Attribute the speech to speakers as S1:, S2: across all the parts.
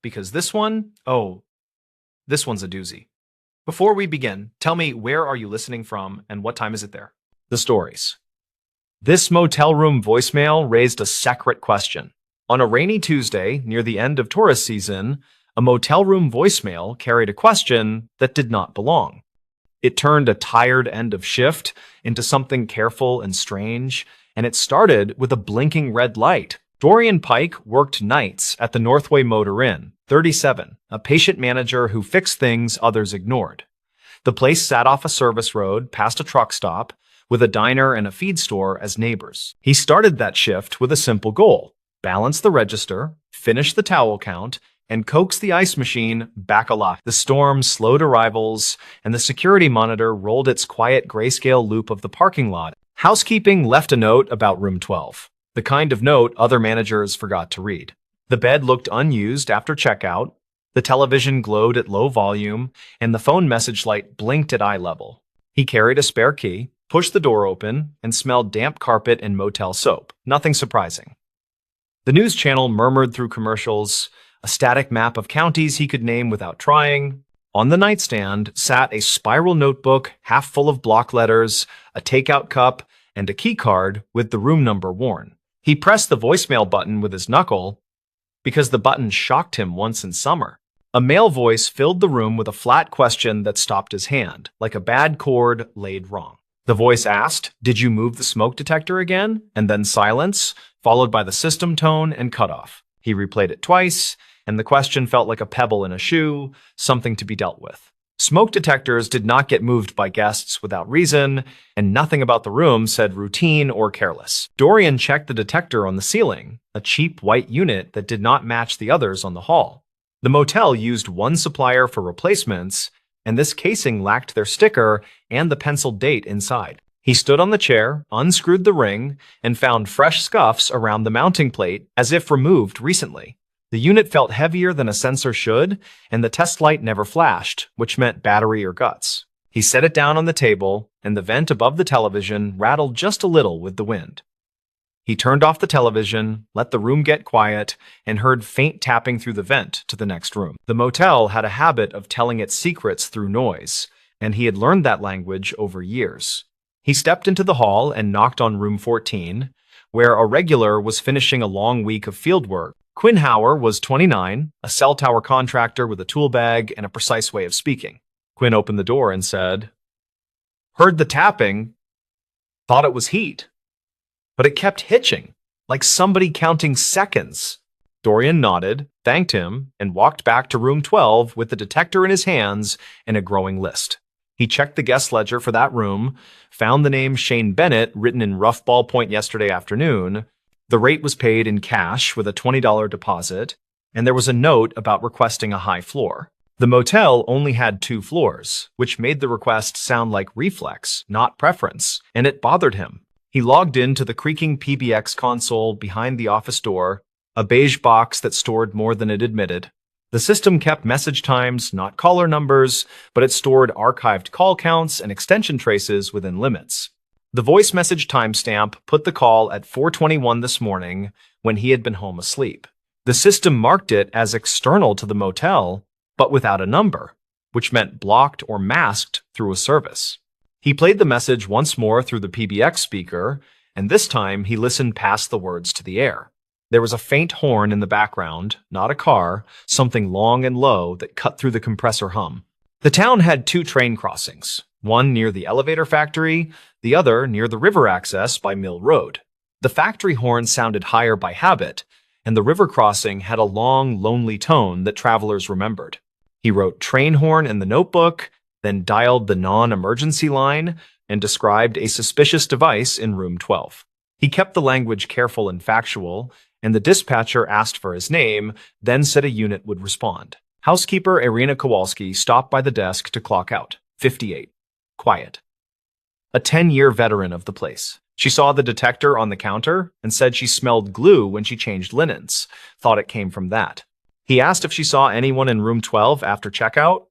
S1: because this one's a doozy. Before we begin, tell me, where are you listening from and what time is it there? The stories. This motel room voicemail raised a separate question. On a rainy Tuesday, near the end of tourist season, a motel room voicemail carried a question that did not belong. It turned a tired end of shift into something careful and strange, and it started with a blinking red light. Dorian Pike worked nights at the Northway Motor Inn, 37, a patient manager who fixed things others ignored. The place sat off a service road past a truck stop, with a diner and a feed store as neighbors. He started that shift with a simple goal: balance the register, finish the towel count, and coax the ice machine back alive. The storm slowed arrivals, and the security monitor rolled its quiet grayscale loop of the parking lot. Housekeeping left a note about room 12, the kind of note other managers forgot to read. The bed looked unused after checkout, the television glowed at low volume, and the phone message light blinked at eye level. He carried a spare key, pushed the door open, and smelled damp carpet and motel soap. Nothing surprising. The news channel murmured through commercials, a static map of counties he could name without trying. On the nightstand sat a spiral notebook half full of block letters, a takeout cup, and a key card with the room number worn. He pressed the voicemail button with his knuckle because the button shocked him once in summer. A male voice filled the room with a flat question that stopped his hand, like a bad chord laid wrong. The voice asked, "Did you move the smoke detector again?" And then silence, followed by the system tone and cutoff. He replayed it twice, and the question felt like a pebble in a shoe, something to be dealt with. Smoke detectors did not get moved by guests without reason, and nothing about the room said routine or careless. Dorian checked the detector on the ceiling, a cheap white unit that did not match the others on the hall. The motel used one supplier for replacements, and this casing lacked their sticker and the penciled date inside. He stood on the chair, unscrewed the ring, and found fresh scuffs around the mounting plate as if removed recently. The unit felt heavier than a sensor should, and the test light never flashed, which meant battery or guts. He set it down on the table, and the vent above the television rattled just a little with the wind. He turned off the television, let the room get quiet, and heard faint tapping through the vent to the next room. The motel had a habit of telling its secrets through noise, and he had learned that language over years. He stepped into the hall and knocked on room 14, where a regular was finishing a long week of fieldwork. Quinn Hauer was 29, a cell tower contractor with a tool bag and a precise way of speaking. Quinn opened the door and said, "Heard the tapping, thought it was heat. But it kept hitching, like somebody counting seconds." Dorian nodded, thanked him, and walked back to room 12 with the detector in his hands and a growing list. He checked the guest ledger for that room, found the name Shane Bennett written in rough ballpoint yesterday afternoon. The rate was paid in cash with a $20 deposit, and there was a note about requesting a high floor. The motel only had 2 floors, which made the request sound like reflex, not preference, and it bothered him. He logged into the creaking PBX console behind the office door, a beige box that stored more than it admitted. The system kept message times, not caller numbers, but it stored archived call counts and extension traces within limits. The voice message timestamp put the call at 4:21 this morning when he had been home asleep. The system marked it as external to the motel, but without a number, which meant blocked or masked through a service. He played the message once more through the PBX speaker, and this time he listened past the words to the air. There was a faint horn in the background, not a car, something long and low that cut through the compressor hum. The town had 2 train crossings, one near the elevator factory, the other near the river access by Mill Road. The factory horn sounded higher by habit, and the river crossing had a long, lonely tone that travelers remembered. He wrote train horn in the notebook, then dialed the non-emergency line and described a suspicious device in room 12. He kept the language careful and factual, and the dispatcher asked for his name, then said a unit would respond. Housekeeper Irina Kowalski stopped by the desk to clock out. 58. Quiet. A 10-year veteran of the place. She saw the detector on the counter and said she smelled glue when she changed linens, thought it came from that. He asked if she saw anyone in room 12 after checkout,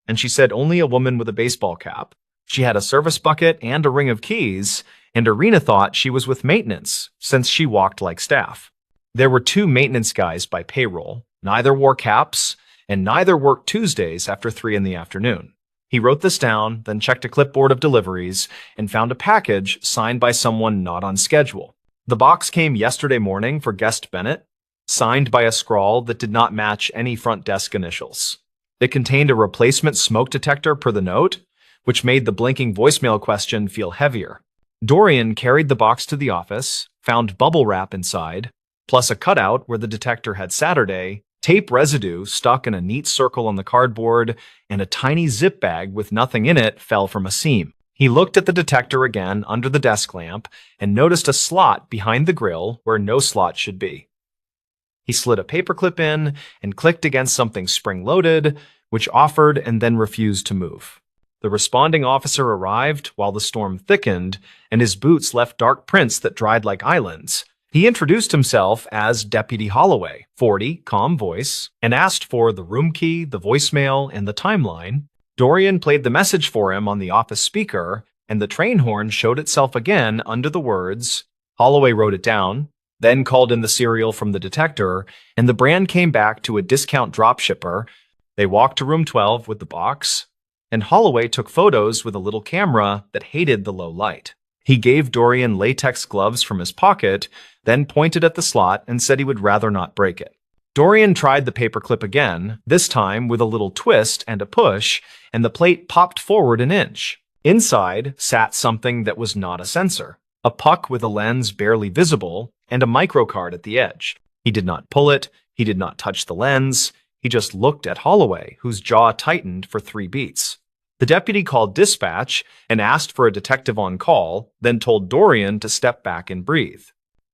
S1: and she said only a woman with a baseball cap. She had a service bucket and a ring of keys, and Irina thought she was with maintenance, since she walked like staff. There were 2 maintenance guys by payroll, Neither wore caps, and neither worked Tuesdays after 3 in the afternoon. He wrote this down, then checked a clipboard of deliveries, and found a package signed by someone not on schedule. The box came yesterday morning for guest Bennett, signed by a scrawl that did not match any front desk initials. It contained a replacement smoke detector per the note, which made the blinking voicemail question feel heavier. Dorian carried the box to the office, found bubble wrap inside, plus a cutout where the detector had Saturday, tape residue stuck in a neat circle on the cardboard, and a tiny zip bag with nothing in it fell from a seam. He looked at the detector again under the desk lamp and noticed a slot behind the grill where no slot should be. He slid a paperclip in and clicked against something spring-loaded, which offered and then refused to move. The responding officer arrived while the storm thickened, and his boots left dark prints that dried like islands. He introduced himself as Deputy Holloway, 40, calm voice, and asked for the room key, the voicemail, and the timeline. Dorian played the message for him on the office speaker, and the train horn showed itself again under the words. Holloway wrote it down, then called in the serial from the detector, and the brand came back to a discount dropshipper. They walked to room 12 with the box, and Holloway took photos with a little camera that hated the low light. He gave Dorian latex gloves from his pocket, then pointed at the slot and said he would rather not break it. Dorian tried the paperclip again, this time with a little twist and a push, and the plate popped forward an inch. Inside sat something that was not a sensor, a puck with a lens barely visible, and a microcard at the edge. He did not pull it, he did not touch the lens, he just looked at Holloway, whose jaw tightened for 3 beats. The deputy called dispatch and asked for a detective on call, then told Dorian to step back and breathe.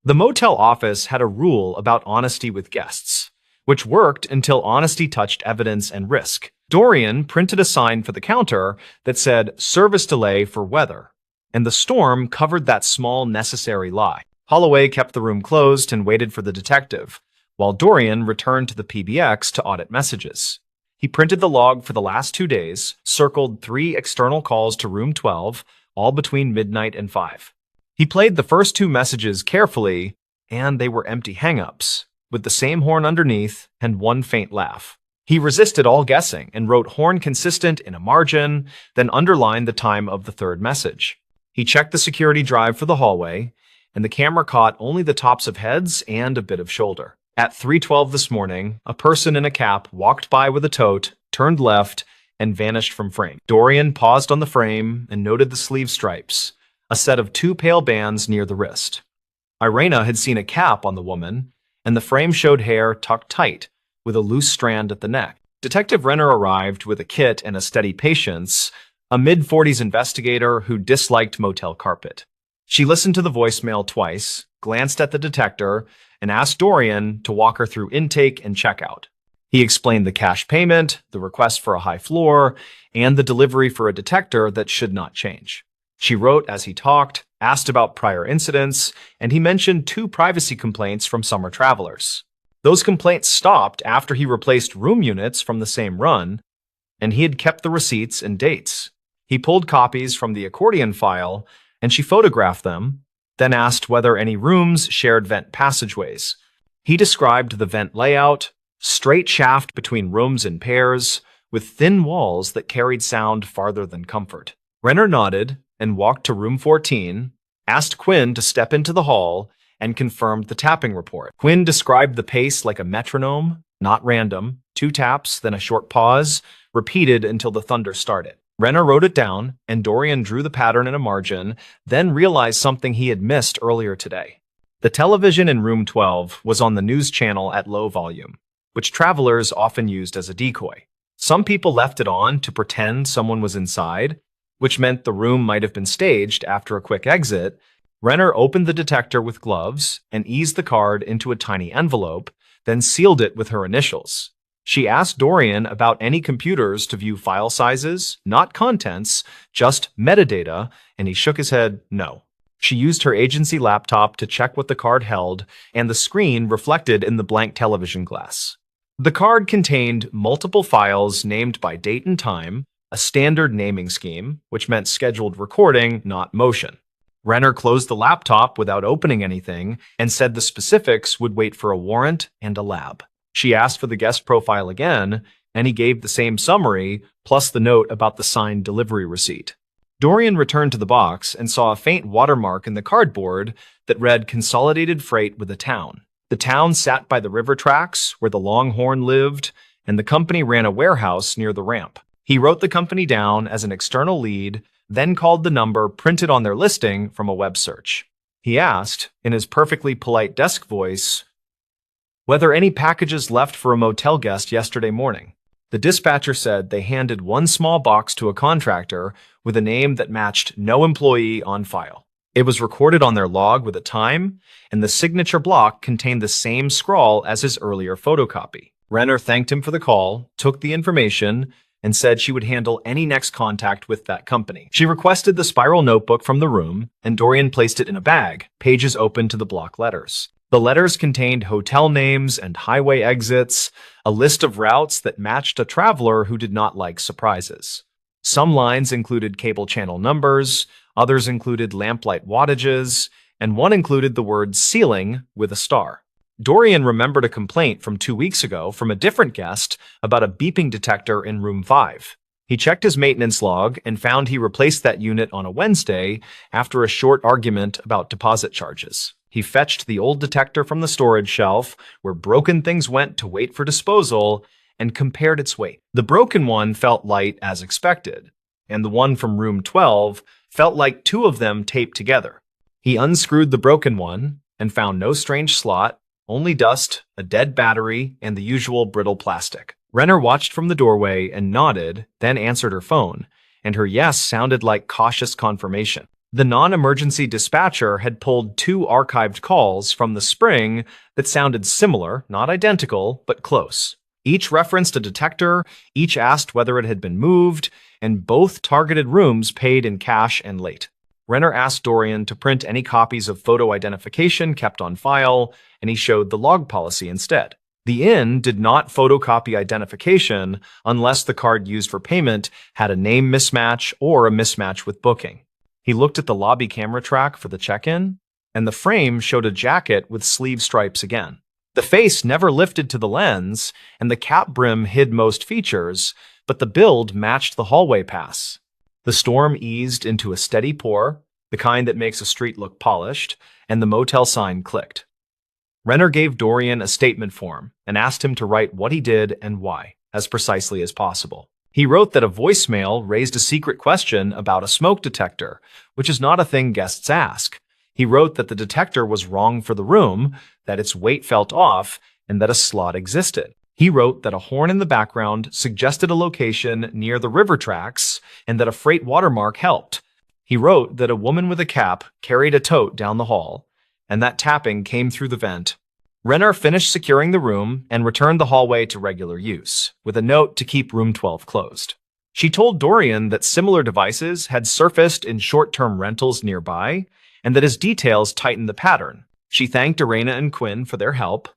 S1: The motel office had a rule about honesty with guests, which worked until honesty touched evidence and risk. Dorian printed a sign for the counter that said, "Service delay for weather," and the storm covered that small necessary lie. Holloway kept the room closed and waited for the detective, while Dorian returned to the PBX to audit messages. He printed the log for the last 2 days, circled 3 external calls to room 12, all between midnight and 5. He played the first 2 messages carefully, and they were empty hang-ups, with the same horn underneath and 1 faint laugh. He resisted all guessing and wrote horn consistent in a margin, then underlined the time of the 3rd message. He checked the security drive for the hallway, and the camera caught only the tops of heads and a bit of shoulder. At 3:12 this morning, a person in a cap walked by with a tote, turned left, and vanished from frame. Dorian paused on the frame and noted the sleeve stripes, a set of 2 pale bands near the wrist. Irena had seen a cap on the woman, and the frame showed hair tucked tight, with a loose strand at the neck. Detective Renner arrived with a kit and a steady patience, a mid-40s investigator who disliked motel carpet. She listened to the voicemail twice, glanced at the detector, and asked Dorian to walk her through intake and checkout. He explained the cash payment, the request for a high floor, and the delivery for a detector that should not change. She wrote as he talked, asked about prior incidents, and he mentioned 2 privacy complaints from summer travelers. Those complaints stopped after he replaced room units from the same run, and he had kept the receipts and dates. He pulled copies from the accordion file, and she photographed them, then asked whether any rooms shared vent passageways. He described the vent layout, straight shaft between rooms in pairs, with thin walls that carried sound farther than comfort. Renner nodded and walked to room 14, asked Quinn to step into the hall, and confirmed the tapping report. Quinn described the pace like a metronome, not random, 2 taps, then a short pause, repeated until the thunder started. Renner wrote it down, and Dorian drew the pattern in a margin, then realized something he had missed earlier today. The television in room 12 was on the news channel at low volume, which travelers often used as a decoy. Some people left it on to pretend someone was inside, which meant the room might have been staged after a quick exit. Renner opened the detector with gloves and eased the card into a tiny envelope, then sealed it with her initials. She asked Dorian about any computers to view file sizes, not contents, just metadata, and he shook his head no. She used her agency laptop to check what the card held, and the screen reflected in the blank television glass. The card contained multiple files named by date and time, a standard naming scheme, which meant scheduled recording, not motion. Renner closed the laptop without opening anything and said the specifics would wait for a warrant and a lab. She asked for the guest profile again, and he gave the same summary, plus the note about the signed delivery receipt. Dorian returned to the box and saw a faint watermark in the cardboard that read Consolidated Freight with a Town. The town sat by the river tracks where the Longhorn lived, and the company ran a warehouse near the ramp. He wrote the company down as an external lead, then called the number printed on their listing from a web search. He asked, in his perfectly polite desk voice, whether any packages left for a motel guest yesterday morning. The dispatcher said they handed one small box to a contractor with a name that matched no employee on file. It was recorded on their log with a time, and the signature block contained the same scrawl as his earlier photocopy. Renner thanked him for the call, took the information, and said she would handle any next contact with that company. She requested the spiral notebook from the room, and Dorian placed it in a bag, pages open to the block letters. The letters contained hotel names and highway exits, a list of routes that matched a traveler who did not like surprises. Some lines included cable channel numbers, others included lamplight wattages, and one included the word ceiling with a star. Dorian remembered a complaint from 2 weeks ago from a different guest about a beeping detector in room 5. He checked his maintenance log and found he replaced that unit on a Wednesday after a short argument about deposit charges. He fetched the old detector from the storage shelf, where broken things went to wait for disposal, and compared its weight. The broken one felt light as expected, and the one from room 12 felt like two of them taped together. He unscrewed the broken one and found no strange slot, only dust, a dead battery, and the usual brittle plastic. Renner watched from the doorway and nodded, then answered her phone, and her yes sounded like cautious confirmation. The non-emergency dispatcher had pulled 2 archived calls from the spring that sounded similar, not identical, but close. Each referenced a detector, each asked whether it had been moved, and both targeted rooms paid in cash and late. Renner asked Dorian to print any copies of photo identification kept on file, and he showed the log policy instead. The inn did not photocopy identification unless the card used for payment had a name mismatch or a mismatch with booking. He looked at the lobby camera track for the check-in, and the frame showed a jacket with sleeve stripes again. The face never lifted to the lens, and the cap brim hid most features, but the build matched the hallway pass. The storm eased into a steady pour, the kind that makes a street look polished, and the motel sign clicked. Renner gave Dorian a statement form and asked him to write what he did and why, as precisely as possible. He wrote that a voicemail raised a secret question about a smoke detector, which is not a thing guests ask. He wrote that the detector was wrong for the room, that its weight felt off, and that a slot existed. He wrote that a horn in the background suggested a location near the river tracks and that a freight watermark helped. He wrote that a woman with a cap carried a tote down the hall, and that tapping came through the vent. Renner finished securing the room and returned the hallway to regular use, with a note to keep room 12 closed. She told Dorian that similar devices had surfaced in short-term rentals nearby, and that his details tightened the pattern. She thanked Irena and Quinn for their help,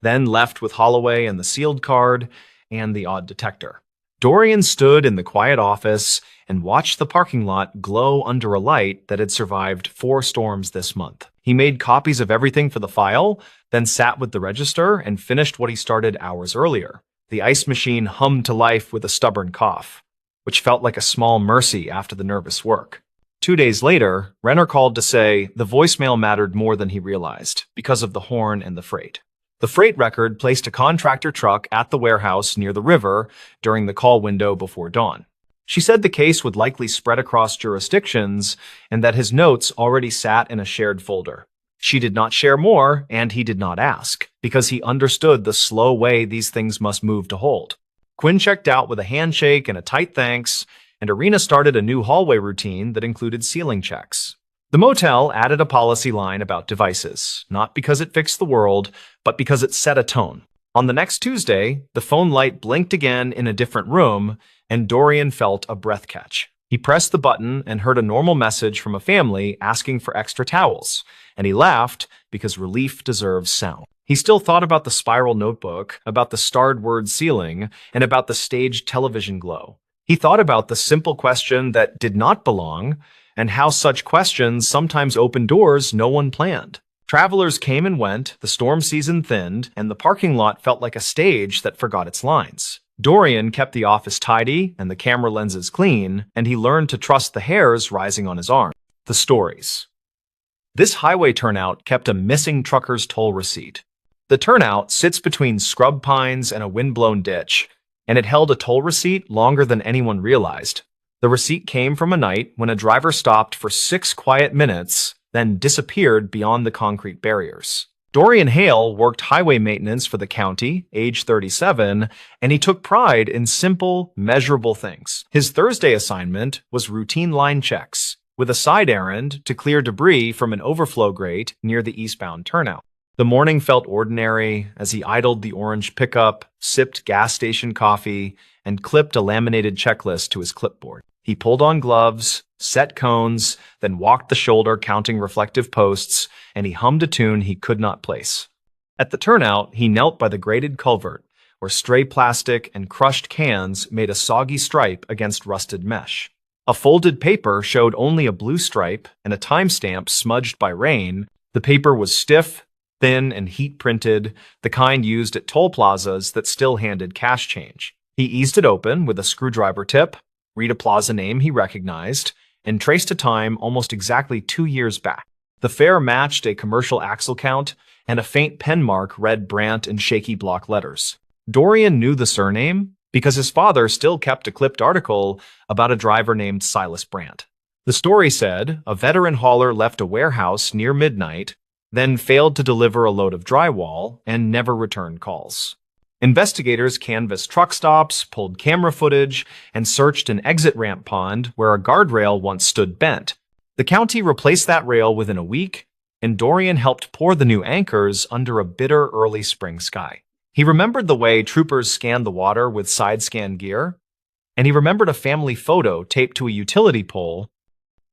S1: then left with Holloway and the sealed card and the odd detector. Dorian stood in the quiet office and watched the parking lot glow under a light that had survived 4 storms this month. He made copies of everything for the file, then sat with the register and finished what he started hours earlier. The ice machine hummed to life with a stubborn cough, which felt like a small mercy after the nervous work. 2 days later, Renner called to say the voicemail mattered more than he realized because of the horn and the freight. The freight record placed a contractor truck at the warehouse near the river during the call window before dawn. She said the case would likely spread across jurisdictions and that his notes already sat in a shared folder. She did not share more, and he did not ask, because he understood the slow way these things must move to hold. Quinn checked out with a handshake and a tight thanks, and Irena started a new hallway routine that included ceiling checks. The motel added a policy line about devices, not because it fixed the world, but because it set a tone. On the next Tuesday, the phone light blinked again in a different room, and Dorian felt a breath catch. He pressed the button and heard a normal message from a family asking for extra towels, and he laughed because relief deserves sound. He still thought about the spiral notebook, about the starred word ceiling, and about the staged television glow. He thought about the simple question that did not belong, and how such questions sometimes open doors no one planned. Travelers came and went, the storm season thinned, and the parking lot felt like a stage that forgot its lines. Dorian kept the office tidy and the camera lenses clean, and he learned to trust the hairs rising on his arm. The stories. This highway turnout kept a missing trucker's toll receipt. The turnout sits between scrub pines and a windblown ditch, and it held a toll receipt longer than anyone realized. The receipt came from a night when a driver stopped for 6 quiet minutes, then disappeared beyond the concrete barriers. Dorian Hale worked highway maintenance for the county, age 37, and he took pride in simple, measurable things. His Thursday assignment was routine line checks, with a side errand to clear debris from an overflow grate near the eastbound turnout. The morning felt ordinary as he idled the orange pickup, sipped gas station coffee, and clipped a laminated checklist to his clipboard. He pulled on gloves, set cones, then walked the shoulder counting reflective posts, and he hummed a tune he could not place. At the turnout, he knelt by the grated culvert, where stray plastic and crushed cans made a soggy stripe against rusted mesh. A folded paper showed only a blue stripe and a timestamp smudged by rain. The paper was stiff, thin, and heat-printed, the kind used at toll plazas that still handed cash change. He eased it open with a screwdriver tip, read a plaza name he recognized, and traced a time almost exactly 2 years back. The fare matched a commercial axle count, and a faint pen mark read Brandt in shaky block letters. Dorian knew the surname because his father still kept a clipped article about a driver named Silas Brandt. The story said a veteran hauler left a warehouse near midnight, then failed to deliver a load of drywall and never returned calls. Investigators canvassed truck stops, pulled camera footage, and searched an exit ramp pond where a guardrail once stood bent. The county replaced that rail within a week, and Dorian helped pour the new anchors under a bitter early spring sky. He remembered the way troopers scanned the water with side-scan gear, and he remembered a family photo taped to a utility pole.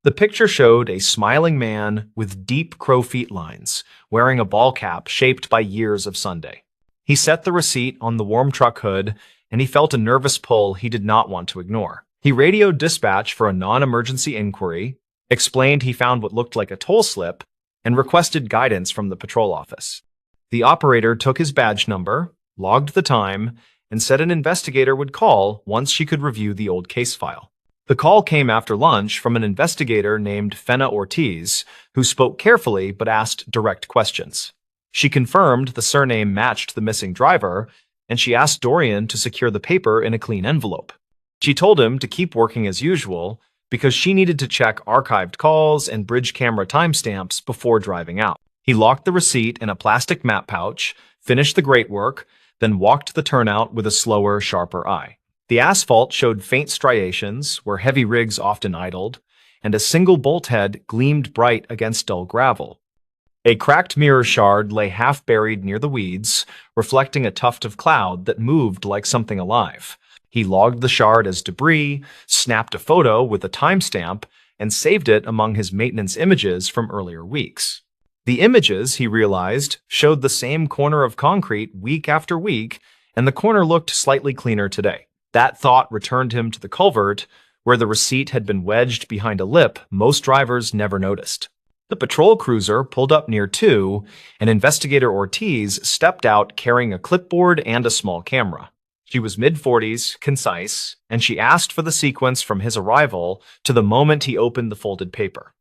S1: The picture showed a smiling man with deep crow feet lines, wearing a ball cap shaped by years of Sunday. He set the receipt on the warm truck hood, and he felt a nervous pull he did not want to ignore. He radioed dispatch for a non-emergency inquiry, explained he found what looked like a toll slip, and requested guidance from the patrol office. The operator took his badge number, logged the time, and said an investigator would call once she could review the old case file. The call came after lunch from an investigator named Fenna Ortiz, who spoke carefully but asked direct questions. She confirmed the surname matched the missing driver, and she asked Dorian to secure the paper in a clean envelope. She told him to keep working as usual because she needed to check archived calls and bridge camera timestamps before driving out. He locked the receipt in a plastic map pouch, finished the grate work, then walked the turnout with a slower, sharper eye. The asphalt showed faint striations where heavy rigs often idled, and a single bolt head gleamed bright against dull gravel. A cracked mirror shard lay half-buried near the weeds, reflecting a tuft of cloud that moved like something alive. He logged the shard as debris, snapped a photo with a timestamp, and saved it among his maintenance images from earlier weeks. The images, he realized, showed the same corner of concrete week after week, and the corner looked slightly cleaner today. That thought returned him to the culvert, where the receipt had been wedged behind a lip most drivers never noticed. The patrol cruiser pulled up near too, and Investigator Ortiz stepped out carrying a clipboard and a small camera. She was mid-40s, concise, and she asked for the sequence from his arrival to the moment he opened the folded paper.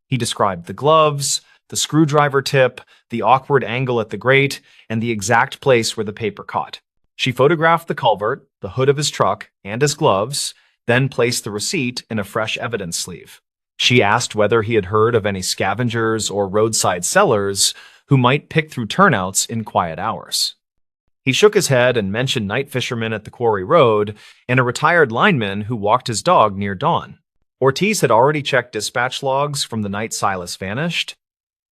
S1: He described the gloves, the screwdriver tip, the awkward angle at the grate, and the exact place where the paper caught. She photographed the culvert, the hood of his truck, and his gloves, then placed the receipt in a fresh evidence sleeve. She asked whether he had heard of any scavengers or roadside sellers who might pick through turnouts in quiet hours. He shook his head and mentioned night fishermen at the quarry road and a retired lineman who walked his dog near dawn. Ortiz had already checked dispatch logs from the night Silas vanished,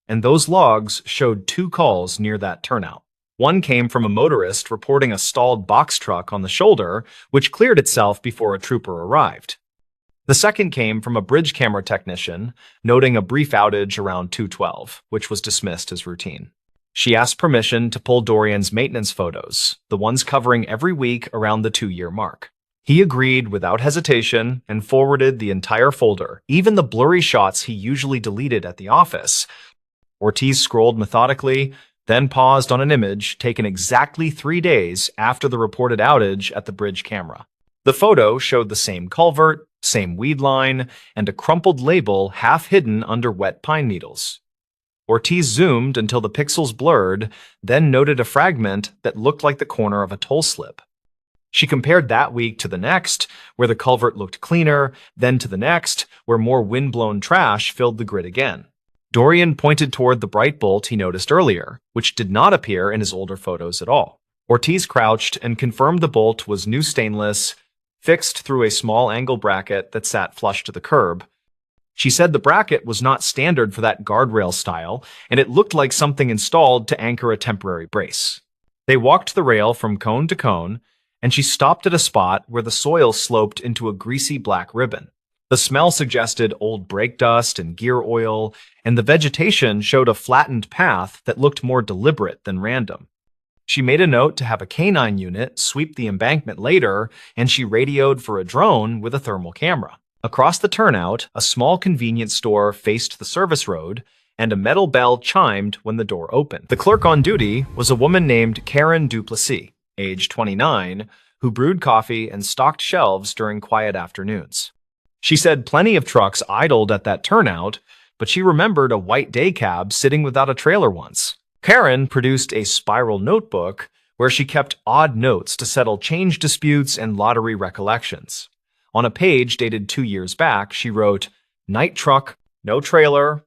S1: and those logs showed 2 calls near that turnout. One came from a motorist reporting a stalled box truck on the shoulder, which cleared itself before a trooper arrived. The second came from a bridge camera technician, noting a brief outage around 2:12, which was dismissed as routine. She asked permission to pull Dorian's maintenance photos, the ones covering every week around the 2-year mark. He agreed without hesitation and forwarded the entire folder, even the blurry shots he usually deleted at the office. Ortiz scrolled methodically, then paused on an image taken exactly 3 days after the reported outage at the bridge camera. The photo showed the same culvert, same weed line, and a crumpled label half hidden under wet pine needles. Ortiz zoomed until the pixels blurred, then noted a fragment that looked like the corner of a toll slip. She compared that week to the next, where the culvert looked cleaner, then to the next, where more wind-blown trash filled the grid again. Dorian pointed toward the bright bolt he noticed earlier, which did not appear in his older photos at all. Ortiz crouched and confirmed the bolt was new stainless, fixed through a small angle bracket that sat flush to the curb. She said the bracket was not standard for that guardrail style, and it looked like something installed to anchor a temporary brace. They walked the rail from cone to cone, and she stopped at a spot where the soil sloped into a greasy black ribbon. The smell suggested old brake dust and gear oil, and the vegetation showed a flattened path that looked more deliberate than random. She made a note to have a canine unit sweep the embankment later, and she radioed for a drone with a thermal camera. Across the turnout, a small convenience store faced the service road, and a metal bell chimed when the door opened. The clerk on duty was a woman named Karen Duplessis, age 29, who brewed coffee and stocked shelves during quiet afternoons. She said plenty of trucks idled at that turnout, but she remembered a white day cab sitting without a trailer once. Karen produced a spiral notebook where she kept odd notes to settle change disputes and lottery recollections. On a page dated 2 years back, she wrote, "Night truck, no trailer,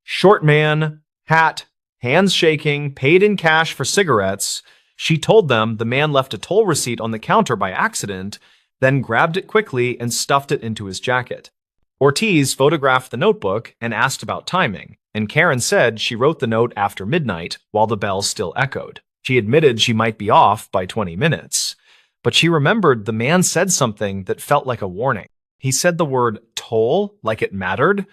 S1: short man, hat, hands shaking, paid in cash for cigarettes." She told them the man left a toll receipt on the counter by accident, then grabbed it quickly and stuffed it into his jacket. Ortiz photographed the notebook and asked about timing, and Karen said she wrote the note after midnight while the bell still echoed. She admitted she might be off by 20 minutes, but she remembered the man said something that felt like a warning. He said the word toll like it mattered.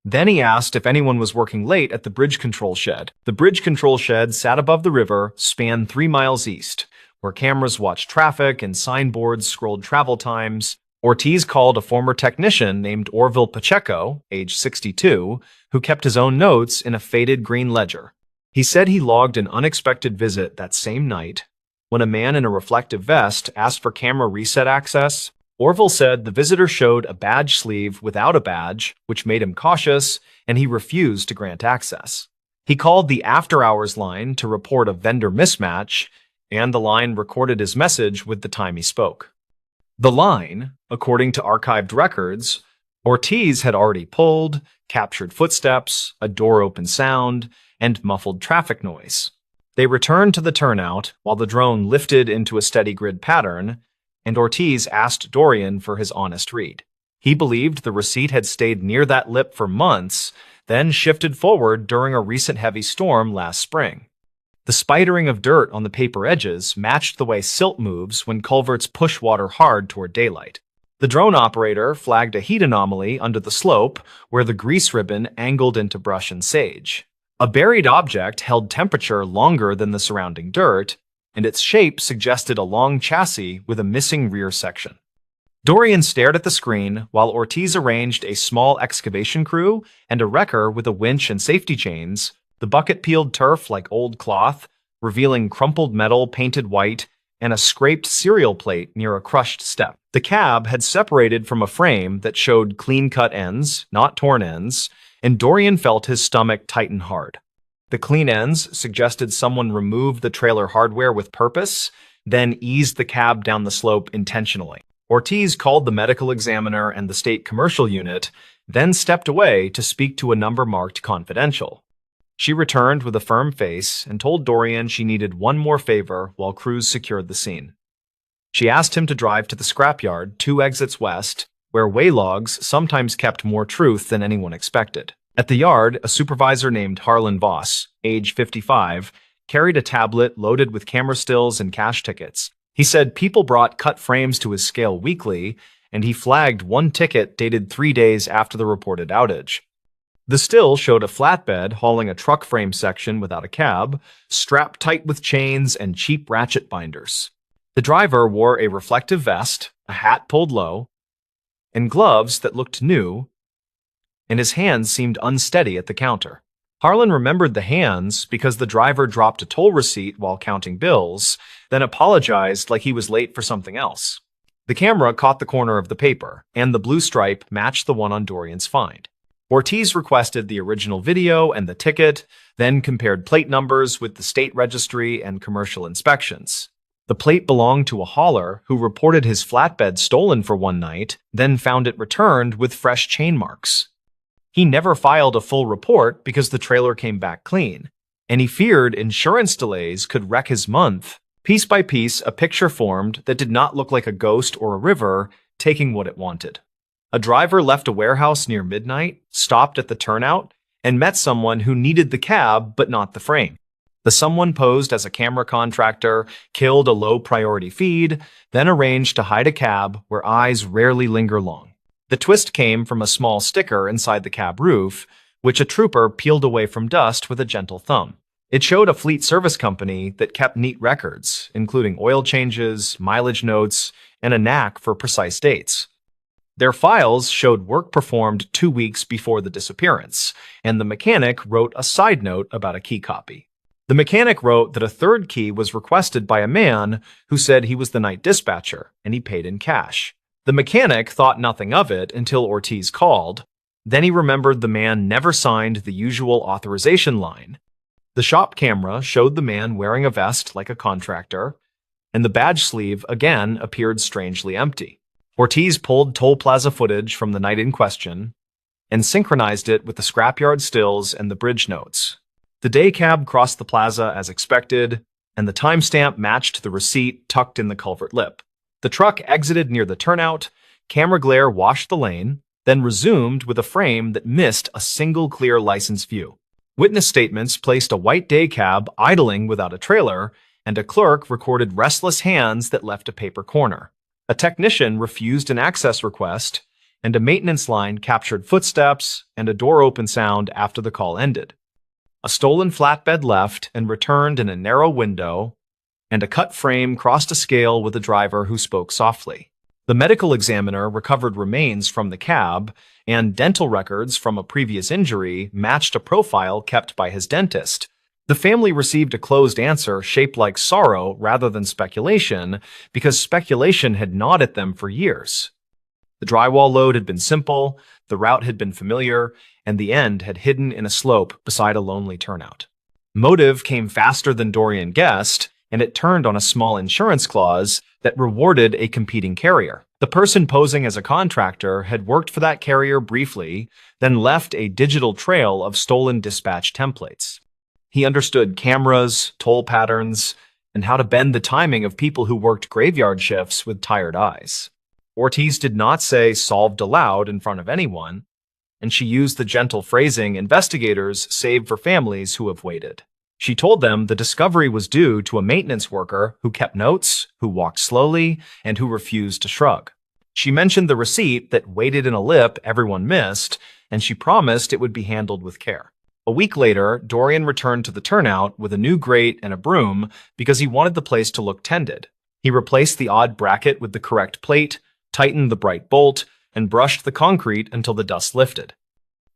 S1: Then he asked if anyone was working late at the bridge control shed. The bridge control shed sat above the river, spanned 3 miles east, where cameras watched traffic and signboards scrolled travel times. Ortiz called a former technician named Orville Pacheco, age 62, who kept his own notes in a faded green ledger. He said he logged an unexpected visit that same night. When a man in a reflective vest asked for camera reset access, Orville said the visitor showed a badge sleeve without a badge, which made him cautious, and he refused to grant access. He called the after-hours line to report a vendor mismatch, and the line recorded his message with the time he spoke. The line, according to archived records, Ortiz had already pulled, captured footsteps, a door-open sound, and muffled traffic noise. They returned to the turnout while the drone lifted into a steady grid pattern, and Ortiz asked Dorian for his honest read. He believed the receipt had stayed near that lip for months, then shifted forward during a recent heavy storm last spring. The spidering of dirt on the paper edges matched the way silt moves when culverts push water hard toward daylight. The drone operator flagged a heat anomaly under the slope where the grease ribbon angled into brush and sage. A buried object held temperature longer than the surrounding dirt, and its shape suggested a long chassis with a missing rear section. Dorian stared at the screen while Ortiz arranged a small excavation crew and a wrecker with a winch and safety chains. The bucket peeled turf like old cloth, revealing crumpled metal painted white and a scraped cereal plate near a crushed step. The cab had separated from a frame that showed clean-cut ends, not torn ends, and Dorian felt his stomach tighten hard. The clean ends suggested someone removed the trailer hardware with purpose, then eased the cab down the slope intentionally. Ortiz called the medical examiner and the state commercial unit, then stepped away to speak to a number marked confidential. She returned with a firm face and told Dorian she needed one more favor while crews secured the scene. She asked him to drive to the scrapyard 2 exits west, where waylogs sometimes kept more truth than anyone expected. At the yard, a supervisor named Harlan Voss, age 55, carried a tablet loaded with camera stills and cash tickets. He said people brought cut frames to his scale weekly, and he flagged one ticket dated 3 days after the reported outage. The still showed a flatbed hauling a truck frame section without a cab, strapped tight with chains and cheap ratchet binders. The driver wore a reflective vest, a hat pulled low, and gloves that looked new, and his hands seemed unsteady at the counter. Harlan remembered the hands because the driver dropped a toll receipt while counting bills, then apologized like he was late for something else. The camera caught the corner of the paper, and the blue stripe matched the one on Dorian's find. Ortiz requested the original video and the ticket, then compared plate numbers with the state registry and commercial inspections. The plate belonged to a hauler who reported his flatbed stolen for one night, then found it returned with fresh chain marks. He never filed a full report because the trailer came back clean, and he feared insurance delays could wreck his month. Piece by piece, a picture formed that did not look like a ghost or a river taking what it wanted. A driver left a warehouse near midnight, stopped at the turnout, and met someone who needed the cab but not the frame. The someone posed as a camera contractor, killed a low-priority feed, then arranged to hide a cab where eyes rarely linger long. The twist came from a small sticker inside the cab roof, which a trooper peeled away from dust with a gentle thumb. It showed a fleet service company that kept neat records, including oil changes, mileage notes, and a knack for precise dates. Their files showed work performed 2 weeks before the disappearance, and the mechanic wrote a side note about a key copy. The mechanic wrote that a third key was requested by a man who said he was the night dispatcher, and he paid in cash. The mechanic thought nothing of it until Ortiz called. Then he remembered the man never signed the usual authorization line. The shop camera showed the man wearing a vest like a contractor, and the badge sleeve again appeared strangely empty. Ortiz pulled toll plaza footage from the night in question and synchronized it with the scrapyard stills and the bridge notes. The day cab crossed the plaza as expected, and the timestamp matched the receipt tucked in the culvert lip. The truck exited near the turnout, camera glare washed the lane, then resumed with a frame that missed a single clear license view. Witness statements placed a white day cab idling without a trailer, and a clerk recorded restless hands that left a paper corner. A technician refused an access request, and a maintenance line captured footsteps and a door open sound after the call ended. A stolen flatbed left and returned in a narrow window, and a cut frame crossed a scale with a driver who spoke softly. The medical examiner recovered remains from the cab, and dental records from a previous injury matched a profile kept by his dentist. The family received a closed answer shaped like sorrow rather than speculation, because speculation had gnawed at them for years. The drywall load had been simple, the route had been familiar, and the end had hidden in a slope beside a lonely turnout. Motive came faster than Dorian guessed, and it turned on a small insurance clause that rewarded a competing carrier. The person posing as a contractor had worked for that carrier briefly, then left a digital trail of stolen dispatch templates. He understood cameras, toll patterns, and how to bend the timing of people who worked graveyard shifts with tired eyes. Ortiz did not say solved aloud in front of anyone, and she used the gentle phrasing investigators save for families who have waited. She told them the discovery was due to a maintenance worker who kept notes, who walked slowly, and who refused to shrug. She mentioned the receipt that waited in a lip everyone missed, and she promised it would be handled with care. A week later, Dorian returned to the turnout with a new grate and a broom because he wanted the place to look tended. He replaced the odd bracket with the correct plate, tightened the bright bolt, and brushed the concrete until the dust lifted.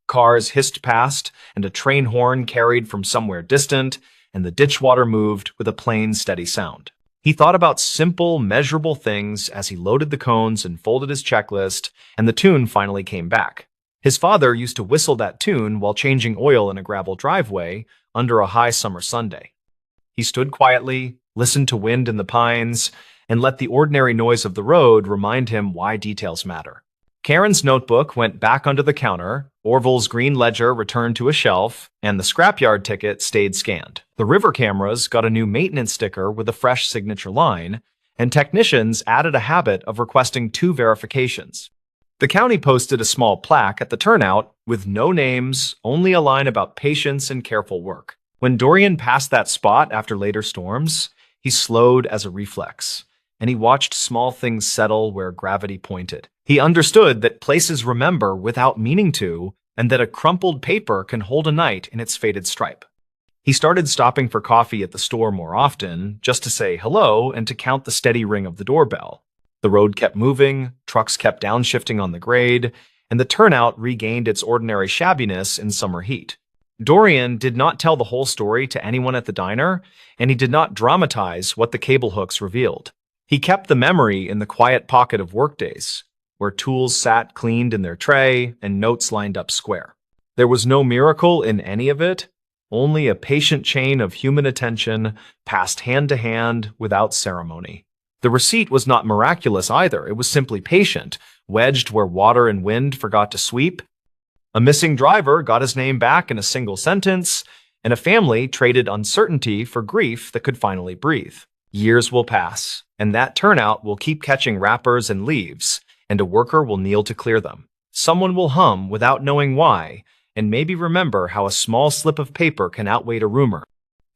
S1: Cars hissed past, and a train horn carried from somewhere distant, and the ditch water moved with a plain, steady sound. He thought about simple, measurable things as he loaded the cones and folded his checklist, and the tune finally came back. His father used to whistle that tune while changing oil in a gravel driveway under a high summer Sunday. He stood quietly, listened to wind in the pines, and let the ordinary noise of the road remind him why details matter. Karen's notebook went back under the counter, Orville's green ledger returned to a shelf, and the scrapyard ticket stayed scanned. The river cameras got a new maintenance sticker with a fresh signature line, and technicians added a habit of requesting 2 verifications. The county posted a small plaque at the turnout with no names, only a line about patience and careful work. When Dorian passed that spot after later storms, he slowed as a reflex, and he watched small things settle where gravity pointed. He understood that places remember without meaning to, and that a crumpled paper can hold a night in its faded stripe. He started stopping for coffee at the store more often, just to say hello and to count the steady ring of the doorbell. The road kept moving, trucks kept downshifting on the grade, and the turnout regained its ordinary shabbiness in summer heat. Dorian did not tell the whole story to anyone at the diner, and he did not dramatize what the cable hooks revealed. He kept the memory in the quiet pocket of workdays, where tools sat cleaned in their tray and notes lined up square. There was no miracle in any of it, only a patient chain of human attention passed hand to hand without ceremony. The receipt was not miraculous either. It was simply patient, wedged where water and wind forgot to sweep. A missing driver got his name back in a single sentence, and a family traded uncertainty for grief that could finally breathe. Years will pass, and that turnout will keep catching wrappers and leaves, and a worker will kneel to clear them. Someone will hum without knowing why, and maybe remember how a small slip of paper can outweigh a rumor.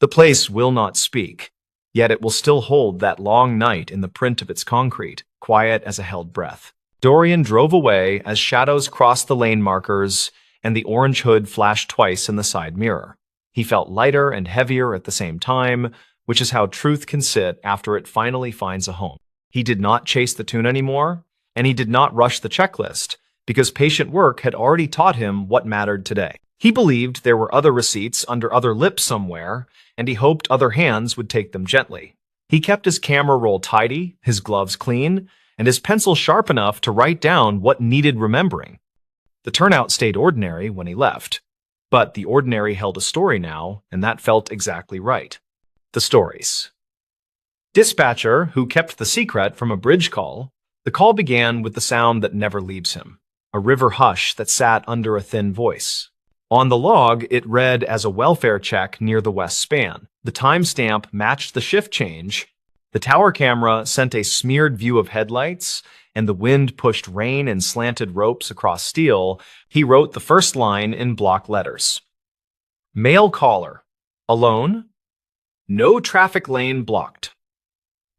S1: The place will not speak, yet it will still hold that long night in the print of its concrete, quiet as a held breath. Dorian drove away as shadows crossed the lane markers and the orange hood flashed twice in the side mirror. He felt lighter and heavier at the same time, which is how truth can sit after it finally finds a home. He did not chase the tune anymore, and he did not rush the checklist, because patient work had already taught him what mattered today. He believed there were other receipts under other lips somewhere, and he hoped other hands would take them gently. He kept his camera roll tidy, his gloves clean, and his pencil sharp enough to write down what needed remembering. The turnout stayed ordinary when he left, but the ordinary held a story now, and that felt exactly right. The stories. Dispatcher, who kept the secret from a bridge call, the call began with the sound that never leaves him, a river hush that sat under a thin voice. On the log, it read as a welfare check near the west span. The timestamp matched the shift change. The tower camera sent a smeared view of headlights, and the wind pushed rain and slanted ropes across steel. He wrote the first line in block letters. Male caller. Alone? No traffic lane blocked.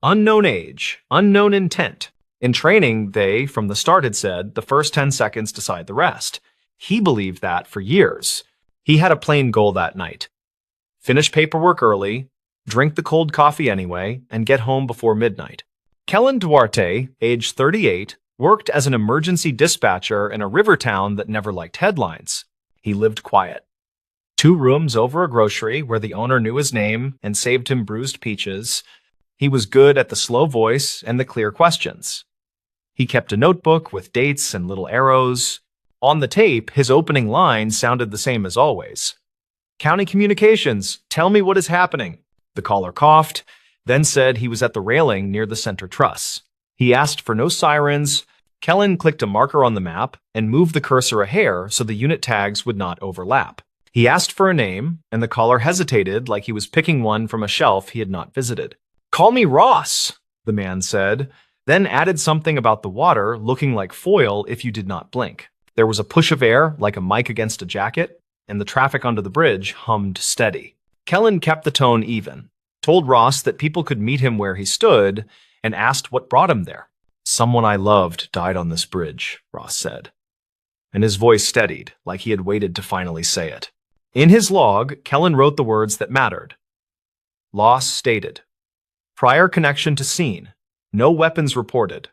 S1: Unknown age. Unknown intent. In training, they, from the start, had said the first 10 seconds decide the rest. He believed that for years. He had a plain goal that night. Finish paperwork early, drink the cold coffee anyway, and get home before midnight. Kellen Duarte, age 38, worked as an emergency dispatcher in a river town that never liked headlines. He lived quiet. 2 rooms over a grocery where the owner knew his name and saved him bruised peaches. He was good at the slow voice and the clear questions. He kept a notebook with dates and little arrows. On the tape, his opening line sounded the same as always. County Communications, tell me what is happening. The caller coughed, then said he was at the railing near the center truss. He asked for no sirens. Kellen clicked a marker on the map and moved the cursor a hair so the unit tags would not overlap. He asked for a name, and the caller hesitated like he was picking one from a shelf he had not visited. Call me Ross, the man said, then added something about the water looking like foil if you did not blink. There was a push of air like a mic against a jacket, and the traffic under the bridge hummed steady. Kellen kept the tone even, told Ross that people could meet him where he stood, and asked what brought him there. Someone I loved died on this bridge, Ross said. And his voice steadied, like he had waited to finally say it. In his log, Kellen wrote the words that mattered. Loss stated. Prior connection to scene. No weapons reported.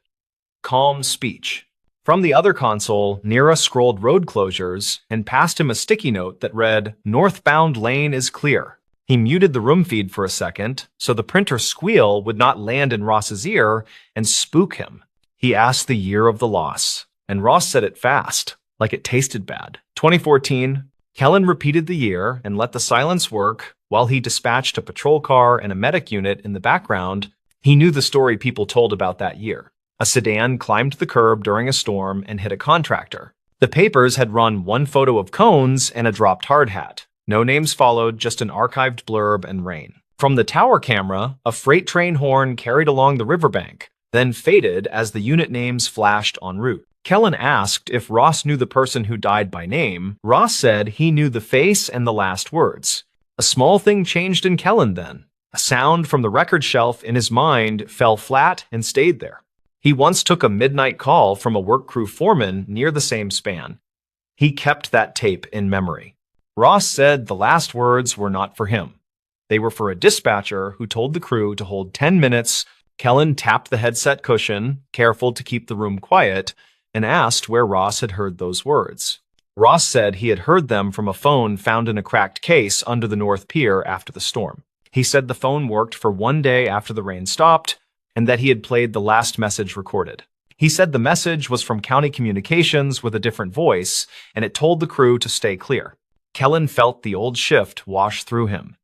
S1: Calm speech. From the other console, Nira scrolled road closures and passed him a sticky note that read, Northbound lane is clear. He muted the room feed for a second, so the printer's squeal would not land in Ross's ear and spook him. He asked the year of the loss, and Ross said it fast, like it tasted bad. 2014. Kellen repeated the year and let the silence work while he dispatched a patrol car and a medic unit in the background. He knew the story people told about that year. A sedan climbed the curb during a storm and hit a contractor. The papers had run one photo of cones and a dropped hard hat. No names followed, just an archived blurb and rain. From the tower camera, a freight train horn carried along the riverbank, then faded as the unit names flashed en route. Kellen asked if Ross knew the person who died by name. Ross said he knew the face and the last words. A small thing changed in Kellen then. A sound from the record shelf in his mind fell flat and stayed there. He once took a midnight call from a work crew foreman near the same span. He kept that tape in memory. Ross said the last words were not for him. They were for a dispatcher who told the crew to hold 10 minutes. Kellen tapped the headset cushion, careful to keep the room quiet, and asked where Ross had heard those words. Ross said he had heard them from a phone found in a cracked case under the North Pier after the storm. He said the phone worked for one day after the rain stopped, and that he had played the last message recorded. He said the message was from County Communications with a different voice, and it told the crew to stay clear. Kellen felt the old shift wash through him.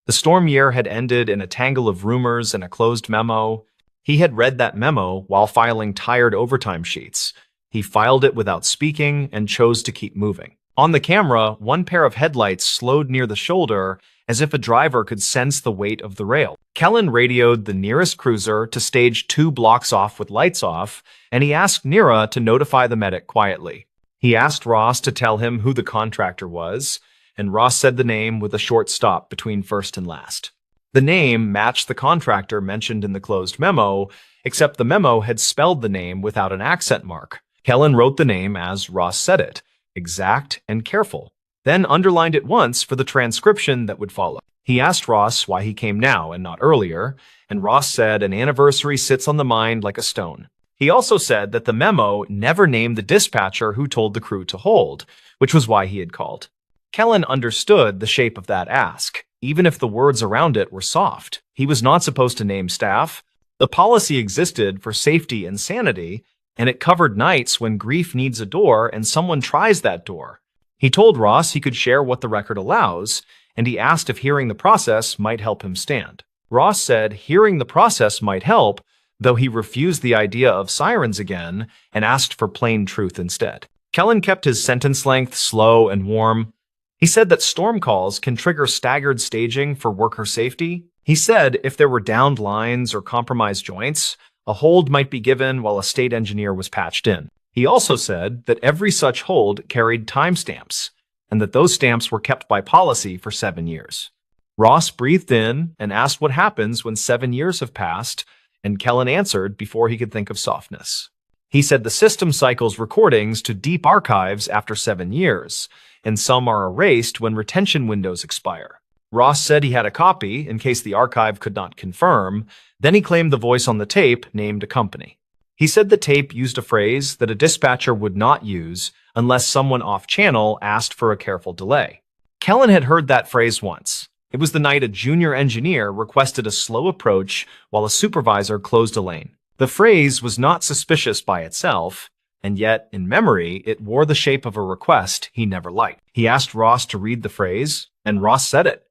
S1: The storm year had ended in a tangle of rumors and a closed memo. He had read that memo while filing tired overtime sheets. He filed it without speaking and chose to keep moving. On the camera, one pair of headlights slowed near the shoulder as if a driver could sense the weight of the rail. Kellen radioed the nearest cruiser to stage 2 blocks off with lights off, and he asked Nira to notify the medic quietly. He asked Ross to tell him who the contractor was, and Ross said the name with a short stop between first and last. The name matched the contractor mentioned in the closed memo, except the memo had spelled the name without an accent mark. Kellen wrote the name as Ross said it, exact and careful, then underlined it once for the transcription that would follow. He asked Ross why he came now and not earlier, and Ross said an anniversary sits on the mind like a stone. He also said that the memo never named the dispatcher who told the crew to hold, which was why he had called. Kellen understood the shape of that ask, even if the words around it were soft. He was not supposed to name staff. The policy existed for safety and sanity, and it covered nights when grief needs a door and someone tries that door. He told Ross he could share what the record allows, and he asked if hearing the process might help him stand. Ross said hearing the process might help, though he refused the idea of sirens again and asked for plain truth instead. Kellen kept his sentence length slow and warm. He said that storm calls can trigger staggered staging for worker safety. He said if there were downed lines or compromised joints, a hold might be given while a state engineer was patched in. He also said that every such hold carried timestamps, and that those stamps were kept by policy for 7 years. Ross breathed in and asked what happens when 7 years have passed, and Kellen answered before he could think of softness. He said the system cycles recordings to deep archives after 7 years, and some are erased when retention windows expire. Ross said he had a copy in case the archive could not confirm. Then he claimed the voice on the tape named a company. He said the tape used a phrase that a dispatcher would not use unless someone off-channel asked for a careful delay. Kellen had heard that phrase once. It was the night a junior engineer requested a slow approach while a supervisor closed a lane. The phrase was not suspicious by itself, and yet, in memory, it wore the shape of a request he never liked. He asked Ross to read the phrase, and Ross said it.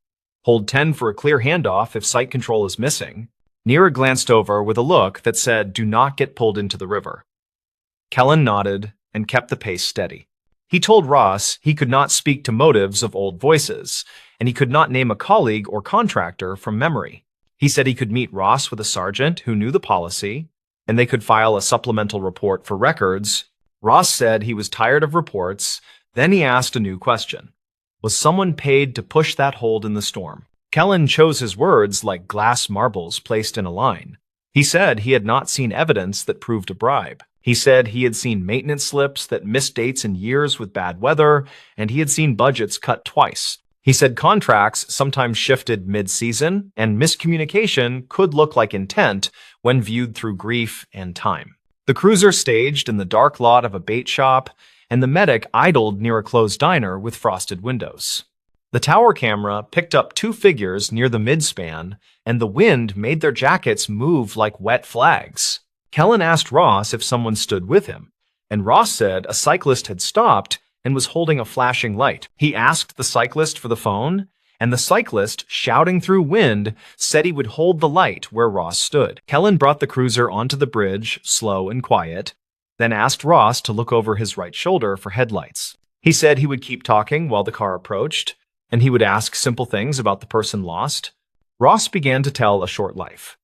S1: Hold 10 for a clear handoff if site control is missing. Nira glanced over with a look that said, do not get pulled into the river. Kellen nodded and kept the pace steady. He told Ross he could not speak to motives of old voices, and he could not name a colleague or contractor from memory. He said he could meet Ross with a sergeant who knew the policy, and they could file a supplemental report for records. Ross said he was tired of reports. Then he asked a new question. Was someone paid to push that hold in the storm? Kellen chose his words like glass marbles placed in a line. He said he had not seen evidence that proved a bribe. He said he had seen maintenance slips that missed dates in years with bad weather, and he had seen budgets cut twice. He said contracts sometimes shifted mid-season, and miscommunication could look like intent when viewed through grief and time. The cruiser staged in the dark lot of a bait shop, and the medic idled near a closed diner with frosted windows. The tower camera picked up 2 figures near the midspan, and the wind made their jackets move like wet flags. Kellen asked Ross if someone stood with him, and Ross said a cyclist had stopped and was holding a flashing light. He asked the cyclist for the phone, and the cyclist, shouting through wind, said he would hold the light where Ross stood. Kellen brought the cruiser onto the bridge, slow and quiet, then asked Ross to look over his right shoulder for headlights. He said he would keep talking while the car approached, and he would ask simple things about the person lost. Ross began to tell a short life.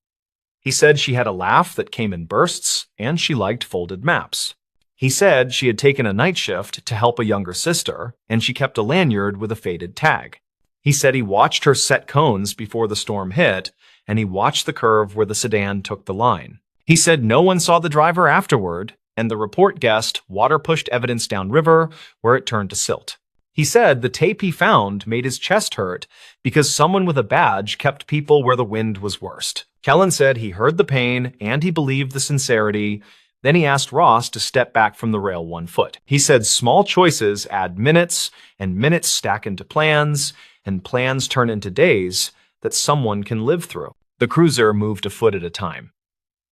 S1: He said she had a laugh that came in bursts, and she liked folded maps. He said she had taken a night shift to help a younger sister, and she kept a lanyard with a faded tag. He said he watched her set cones before the storm hit, and he watched the curve where the sedan took the line. He said no one saw the driver afterward, and the report guessed water pushed evidence downriver where it turned to silt. He said the tape he found made his chest hurt because someone with a badge kept people where the wind was worst. Kellen said he heard the pain and he believed the sincerity, Then he asked Ross to step back from the rail 1 foot. He said small choices add minutes, and minutes stack into plans, and plans turn into days that someone can live through. The cruiser moved a foot at a time.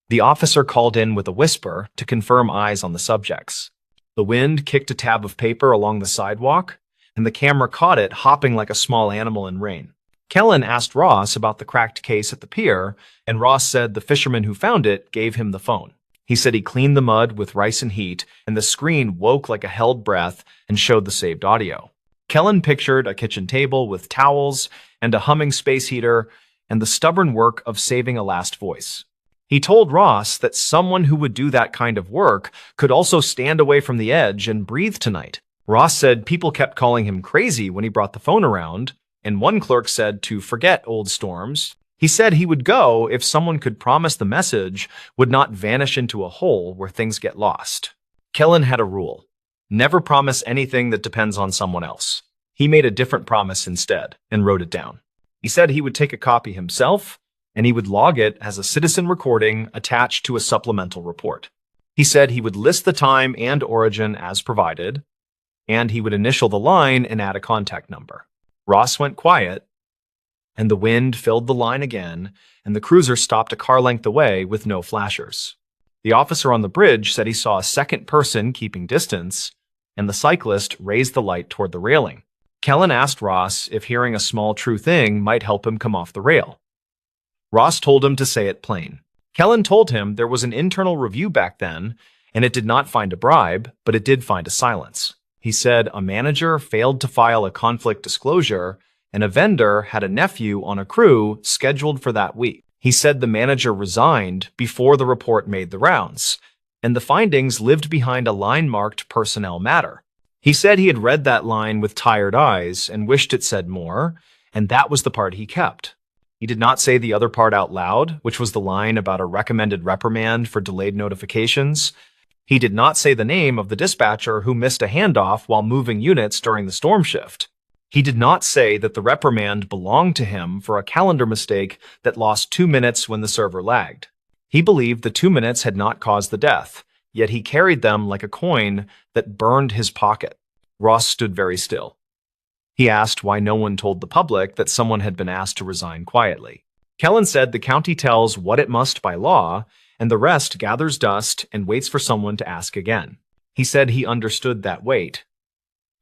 S1: The officer called in with a whisper to confirm eyes on the subjects. The wind kicked a tab of paper along the sidewalk, and the camera caught it hopping like a small animal in rain. Kellen asked Ross about the cracked case at the pier, and Ross said the fisherman who found it gave him the phone. He said he cleaned the mud with rice and heat, and the screen woke like a held breath and showed the saved audio. Kellen pictured a kitchen table with towels and a humming space heater and the stubborn work of saving a last voice. He told Ross that someone who would do that kind of work could also stand away from the edge and breathe tonight. Ross said people kept calling him crazy when he brought the phone around, and one clerk said to forget old storms. He said he would go if someone could promise the message would not vanish into a hole where things get lost. Kellen had a rule: never promise anything that depends on someone else. He made a different promise instead and wrote it down. He said he would take a copy himself, and he would log it as a citizen recording attached to a supplemental report. He said he would list the time and origin as provided, and he would initial the line and add a contact number. Ross went quiet, and the wind filled the line again, and the cruiser stopped a car length away with no flashers. The officer on the bridge said he saw a second person keeping distance, and the cyclist raised the light toward the railing. Kellen asked Ross if hearing a small true thing might help him come off the rail. Ross told him to say it plain. Kellen told him there was an internal review back then, and it did not find a bribe, but it did find a silence. He said a manager failed to file a conflict disclosure, and a vendor had a nephew on a crew scheduled for that week. He said the manager resigned before the report made the rounds, and the findings lived behind a line marked personnel matter. He said he had read that line with tired eyes and wished it said more, and that was the part he kept. He did not say the other part out loud, which was the line about a recommended reprimand for delayed notifications. He did not say the name of the dispatcher who missed a handoff while moving units during the storm shift. He did not say that the reprimand belonged to him for a calendar mistake that lost 2 minutes when the server lagged. He believed the 2 minutes had not caused the death, yet he carried them like a coin that burned his pocket. Ross stood very still. He asked why no one told the public that someone had been asked to resign quietly. Kellen said the county tells what it must by law, and the rest gathers dust and waits for someone to ask again. He said he understood that wait,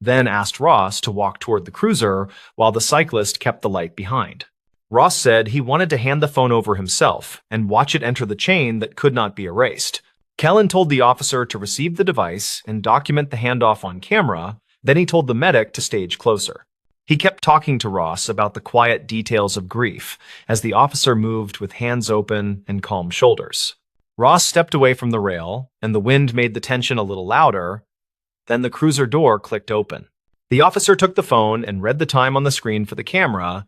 S1: then asked Ross to walk toward the cruiser while the cyclist kept the light behind. Ross said he wanted to hand the phone over himself and watch it enter the chain that could not be erased. Kellen told the officer to receive the device and document the handoff on camera. Then he told the medic to stage closer. He kept talking to Ross about the quiet details of grief as the officer moved with hands open and calm shoulders. Ross stepped away from the rail, and the wind made the tension a little louder. Then the cruiser door clicked open. The officer took the phone and read the time on the screen for the camera,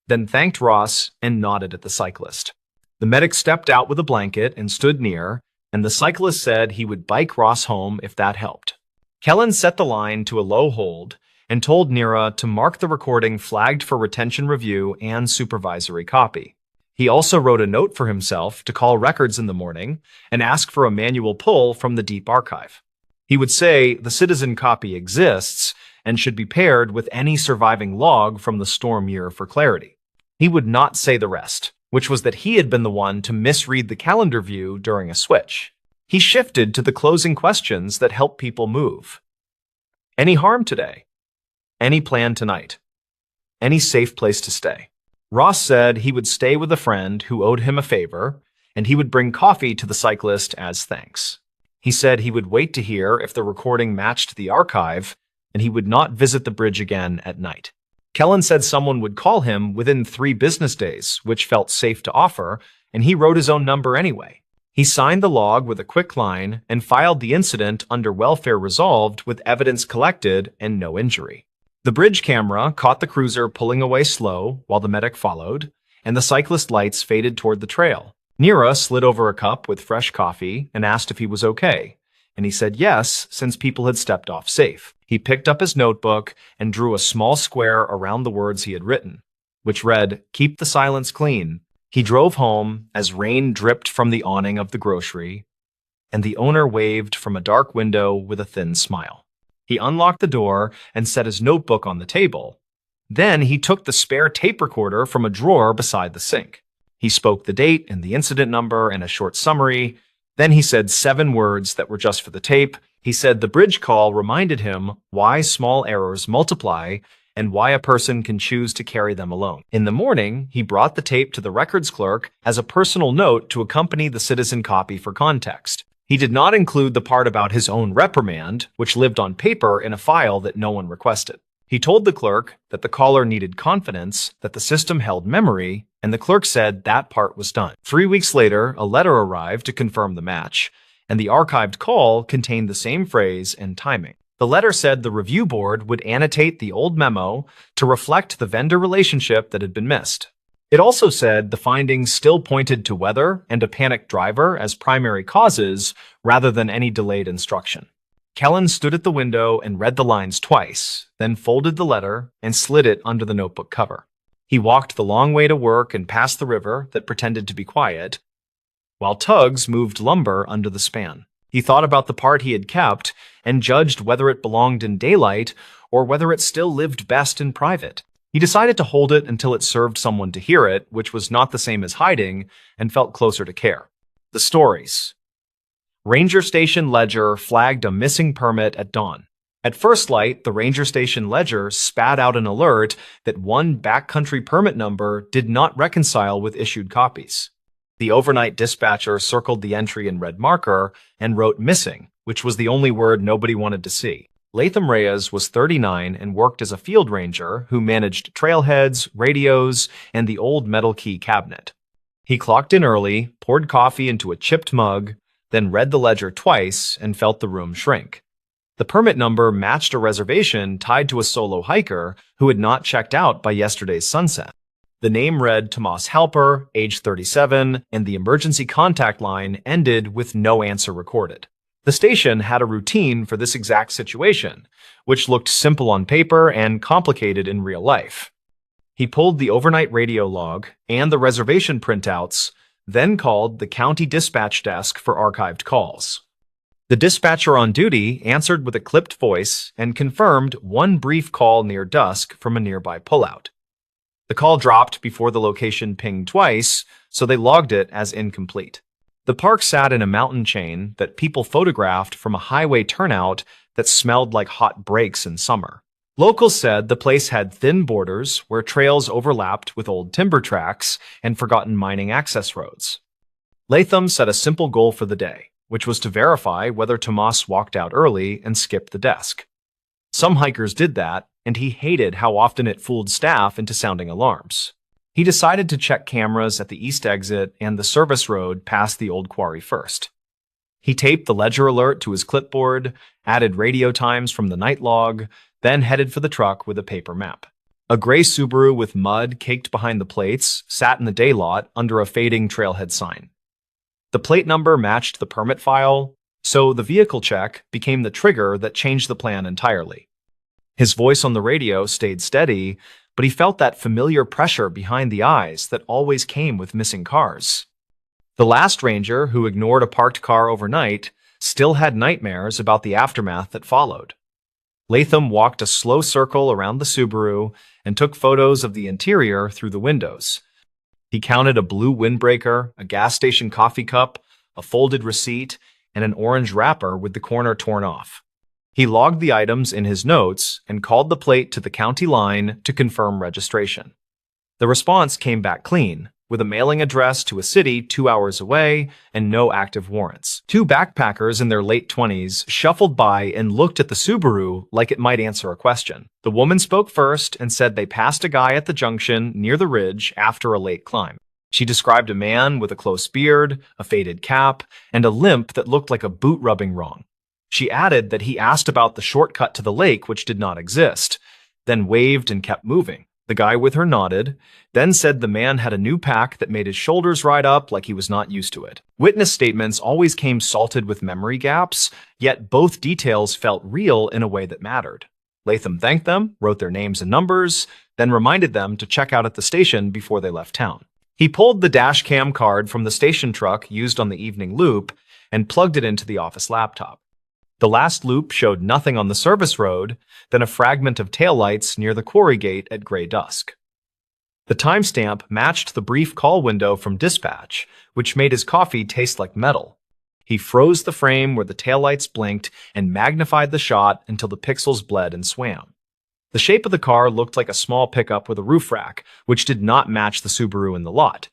S1: then thanked Ross and nodded at the cyclist. The medic stepped out with a blanket and stood near, and the cyclist said he would bike Ross home if that helped. Kellen set the line to a low hold and told Nira to mark the recording flagged for retention review and supervisory copy. He also wrote a note for himself to call records in the morning and ask for a manual pull from the deep archive. He would say the citizen copy exists and should be paired with any surviving log from the storm year for clarity. He would not say the rest, which was that he had been the one to misread the calendar view during a switch. He shifted to the closing questions that help people move. Any harm today? Any plan tonight? Any safe place to stay? Ross said he would stay with a friend who owed him a favor, and he would bring coffee to the cyclist as thanks. He said he would wait to hear if the recording matched the archive, and he would not visit the bridge again at night. Kellen said someone would call him within 3 business days, which felt safe to offer, and he wrote his own number anyway. He signed the log with a quick line and filed the incident under welfare resolved with evidence collected and no injury. The bridge camera caught the cruiser pulling away slow while the medic followed, and the cyclist lights faded toward the trail. Nira slid over a cup with fresh coffee and asked if he was okay, and he said yes, since people had stepped off safe. He picked up his notebook and drew a small square around the words he had written, which read, "Keep the silence clean." He drove home as rain dripped from the awning of the grocery, and the owner waved from a dark window with a thin smile. He unlocked the door and set his notebook on the table. Then he took the spare tape recorder from a drawer beside the sink. He spoke the date and the incident number and a short summary. Then he said 7 words that were just for the tape. He said the bridge call reminded him why small errors multiply and why a person can choose to carry them alone. In the morning, he brought the tape to the records clerk as a personal note to accompany the citizen copy for context. He did not include the part about his own reprimand, which lived on paper in a file that no one requested. He told the clerk that the caller needed confidence, that the system held memory, and the clerk said that part was done. 3 weeks later, a letter arrived to confirm the match, and the archived call contained the same phrase and timing. The letter said the review board would annotate the old memo to reflect the vendor relationship that had been missed. It also said the findings still pointed to weather and a panicked driver as primary causes rather than any delayed instruction. Kellen stood at the window and read the lines twice, then folded the letter and slid it under the notebook cover. He walked the long way to work and past the river that pretended to be quiet, while tugs moved lumber under the span. He thought about the part he had kept and judged whether it belonged in daylight or whether it still lived best in private. He decided to hold it until it served someone to hear it, which was not the same as hiding, and felt closer to care. The stories. Ranger Station Ledger flagged a missing permit at dawn. At first light, the Ranger Station Ledger spat out an alert that one backcountry permit number did not reconcile with issued copies. The overnight dispatcher circled the entry in red marker and wrote missing, which was the only word nobody wanted to see. Latham Reyes was 39 and worked as a field ranger who managed trailheads, radios, and the old metal key cabinet. He clocked in early, poured coffee into a chipped mug, then read the ledger twice and felt the room shrink. The permit number matched a reservation tied to a solo hiker who had not checked out by yesterday's sunset. The name read Tomas Halper, age 37, and the emergency contact line ended with no answer recorded. The station had a routine for this exact situation, which looked simple on paper and complicated in real life. He pulled the overnight radio log and the reservation printouts, then called the county dispatch desk for archived calls. The dispatcher on duty answered with a clipped voice and confirmed one brief call near dusk from a nearby pullout. The call dropped before the location pinged twice, so they logged it as incomplete. The park sat in a mountain chain that people photographed from a highway turnout that smelled like hot brakes in summer. Locals said the place had thin borders where trails overlapped with old timber tracks and forgotten mining access roads. Latham set a simple goal for the day, which was to verify whether Tomas walked out early and skipped the desk. Some hikers did that, and he hated how often it fooled staff into sounding alarms. He decided to check cameras at the east exit and the service road past the old quarry first. He taped the ledger alert to his clipboard, added radio times from the night log, then headed for the truck with a paper map. A gray Subaru with mud caked behind the plates sat in the day lot under a fading trailhead sign. The plate number matched the permit file, so the vehicle check became the trigger that changed the plan entirely. His voice on the radio stayed steady, but he felt that familiar pressure behind the eyes that always came with missing cars. The last ranger who ignored a parked car overnight still had nightmares about the aftermath that followed. Latham walked a slow circle around the Subaru and took photos of the interior through the windows. He counted a blue windbreaker, a gas station coffee cup, a folded receipt, and an orange wrapper with the corner torn off. He logged the items in his notes and called the plate to the county line to confirm registration. The response came back clean, with a mailing address to a city 2 hours away and no active warrants. 2 backpackers in their late 20s shuffled by and looked at the Subaru like it might answer a question. The woman spoke first and said they passed a guy at the junction near the ridge after a late climb. She described a man with a close beard, a faded cap, and a limp that looked like a boot rubbing wrong. She added that he asked about the shortcut to the lake, which did not exist, then waved and kept moving. The guy with her nodded, then said the man had a new pack that made his shoulders ride up like he was not used to it. Witness statements always came salted with memory gaps, yet both details felt real in a way that mattered. Latham thanked them, wrote their names and numbers, then reminded them to check out at the station before they left town. He pulled the dash cam card from the station truck used on the evening loop and plugged it into the office laptop. The last loop showed nothing on the service road, then a fragment of taillights near the quarry gate at gray dusk. The timestamp matched the brief call window from dispatch, which made his coffee taste like metal. He froze the frame where the taillights blinked and magnified the shot until the pixels bled and swam. The shape of the car looked like a small pickup with a roof rack, which did not match the Subaru in the lot.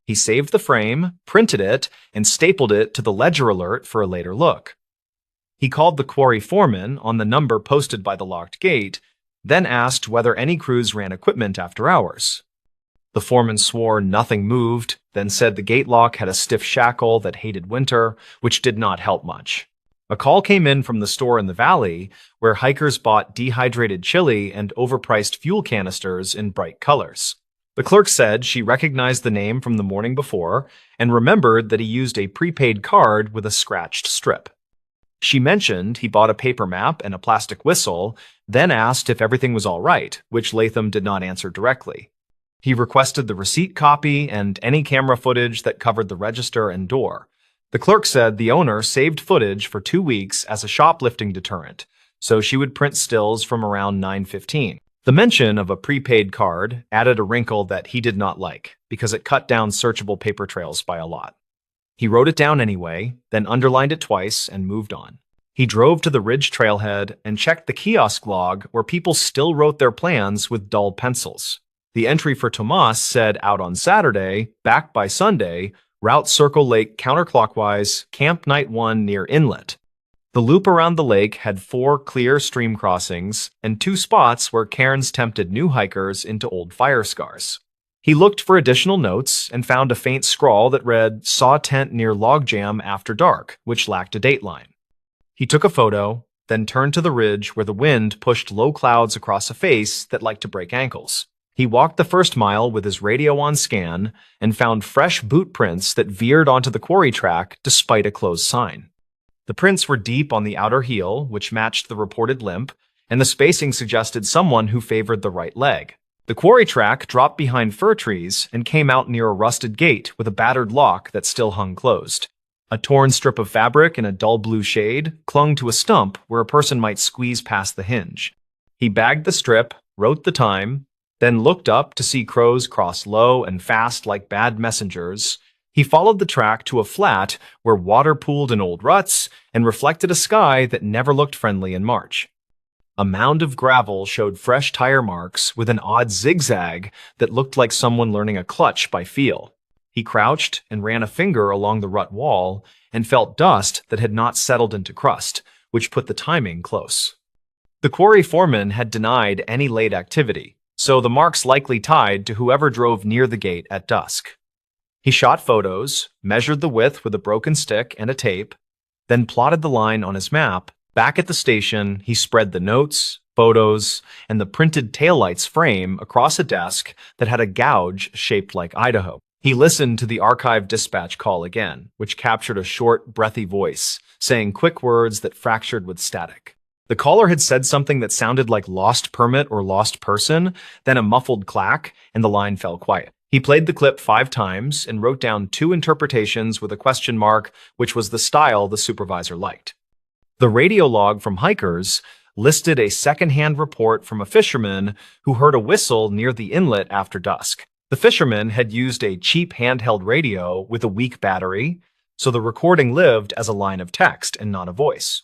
S1: He saved the frame, printed it, and stapled it to the ledger alert for a later look. He called the quarry foreman on the number posted by the locked gate, then asked whether any crews ran equipment after hours. The foreman swore nothing moved, then said the gate lock had a stiff shackle that hated winter, which did not help much. A call came in from the store in the valley, where hikers bought dehydrated chili and overpriced fuel canisters in bright colors. The clerk said she recognized the name from the morning before and remembered that he used a prepaid card with a scratched strip. She mentioned he bought a paper map and a plastic whistle, then asked if everything was all right, which Latham did not answer directly. He requested the receipt copy and any camera footage that covered the register and door. The clerk said the owner saved footage for 2 weeks as a shoplifting deterrent, so she would print stills from around 9:15. The mention of a prepaid card added a wrinkle that he did not like, because it cut down searchable paper trails by a lot. He wrote it down anyway, then underlined it twice and moved on. He drove to the ridge trailhead and checked the kiosk log where people still wrote their plans with dull pencils. The entry for Tomas said out on Saturday, back by Sunday, route Circle Lake counterclockwise, camp night 1 near inlet. The loop around the lake had 4 clear stream crossings and 2 spots where cairns tempted new hikers into old fire scars. He looked for additional notes and found a faint scrawl that read, "Saw tent near logjam after dark," which lacked a dateline. He took a photo, then turned to the ridge where the wind pushed low clouds across a face that liked to break ankles. He walked the first mile with his radio on scan and found fresh boot prints that veered onto the quarry track despite a closed sign. The prints were deep on the outer heel, which matched the reported limp, and the spacing suggested someone who favored the right leg. The quarry track dropped behind fir trees and came out near a rusted gate with a battered lock that still hung closed. A torn strip of fabric in a dull blue shade clung to a stump where a person might squeeze past the hinge. He bagged the strip, wrote the time, then looked up to see crows cross low and fast like bad messengers. He followed the track to a flat where water pooled in old ruts and reflected a sky that never looked friendly in March. A mound of gravel showed fresh tire marks with an odd zigzag that looked like someone learning a clutch by feel. He crouched and ran a finger along the rut wall and felt dust that had not settled into crust, which put the timing close. The quarry foreman had denied any late activity, so the marks likely tied to whoever drove near the gate at dusk. He shot photos, measured the width with a broken stick and a tape, then plotted the line on his map. Back at the station, he spread the notes, photos, and the printed taillights frame across a desk that had a gouge shaped like Idaho. He listened to the archive dispatch call again, which captured a short, breathy voice, saying quick words that fractured with static. The caller had said something that sounded like lost permit or lost person, then a muffled clack, and the line fell quiet. He played the clip 5 times and wrote down 2 interpretations with a question mark, which was the style the supervisor liked. The radio log from hikers listed a second-hand report from a fisherman who heard a whistle near the inlet after dusk. The fisherman had used a cheap handheld radio with a weak battery, so the recording lived as a line of text and not a voice.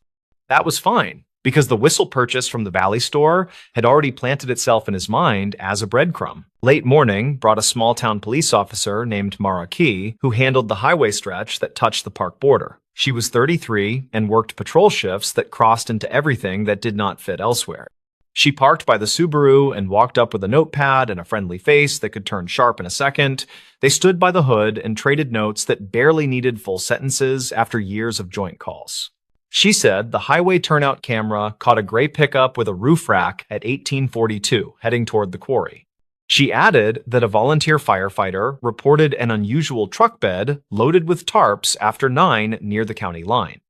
S1: That was fine, because the whistle purchase from the Valley store had already planted itself in his mind as a breadcrumb. Late morning brought a small-town police officer named Mara Key, who handled the highway stretch that touched the park border. She was 33 and worked patrol shifts that crossed into everything that did not fit elsewhere. She parked by the Subaru and walked up with a notepad and a friendly face that could turn sharp in a second. They stood by the hood and traded notes that barely needed full sentences after years of joint calls. She said the highway turnout camera caught a gray pickup with a roof rack at 1842, heading toward the quarry. She added that a volunteer firefighter reported an unusual truck bed loaded with tarps after 9 near the county line.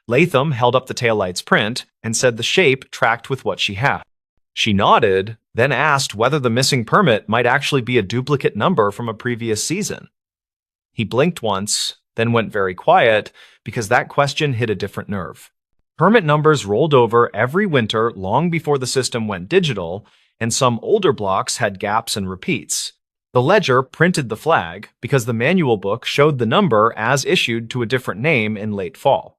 S1: Latham held up the taillight's print and said the shape tracked with what she had. She nodded, then asked whether the missing permit might actually be a duplicate number from a previous season. He blinked once, then went very quiet because that question hit a different nerve. Permit numbers rolled over every winter long before the system went digital, and some older blocks had gaps and repeats. The ledger printed the flag because the manual book showed the number as issued to a different name in late fall.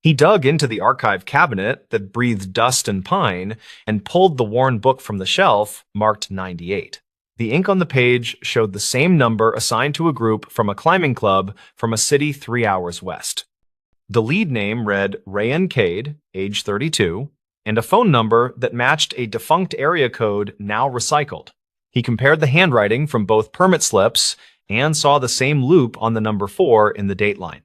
S1: He dug into the archive cabinet that breathed dust and pine and pulled the worn book from the shelf, marked 98. The ink on the page showed the same number assigned to a group from a climbing club from a city 3 hours west. The lead name read Rayan Cade, age 32, and a phone number that matched a defunct area code now recycled. He compared the handwriting from both permit slips and saw the same loop on the number 4 in the dateline.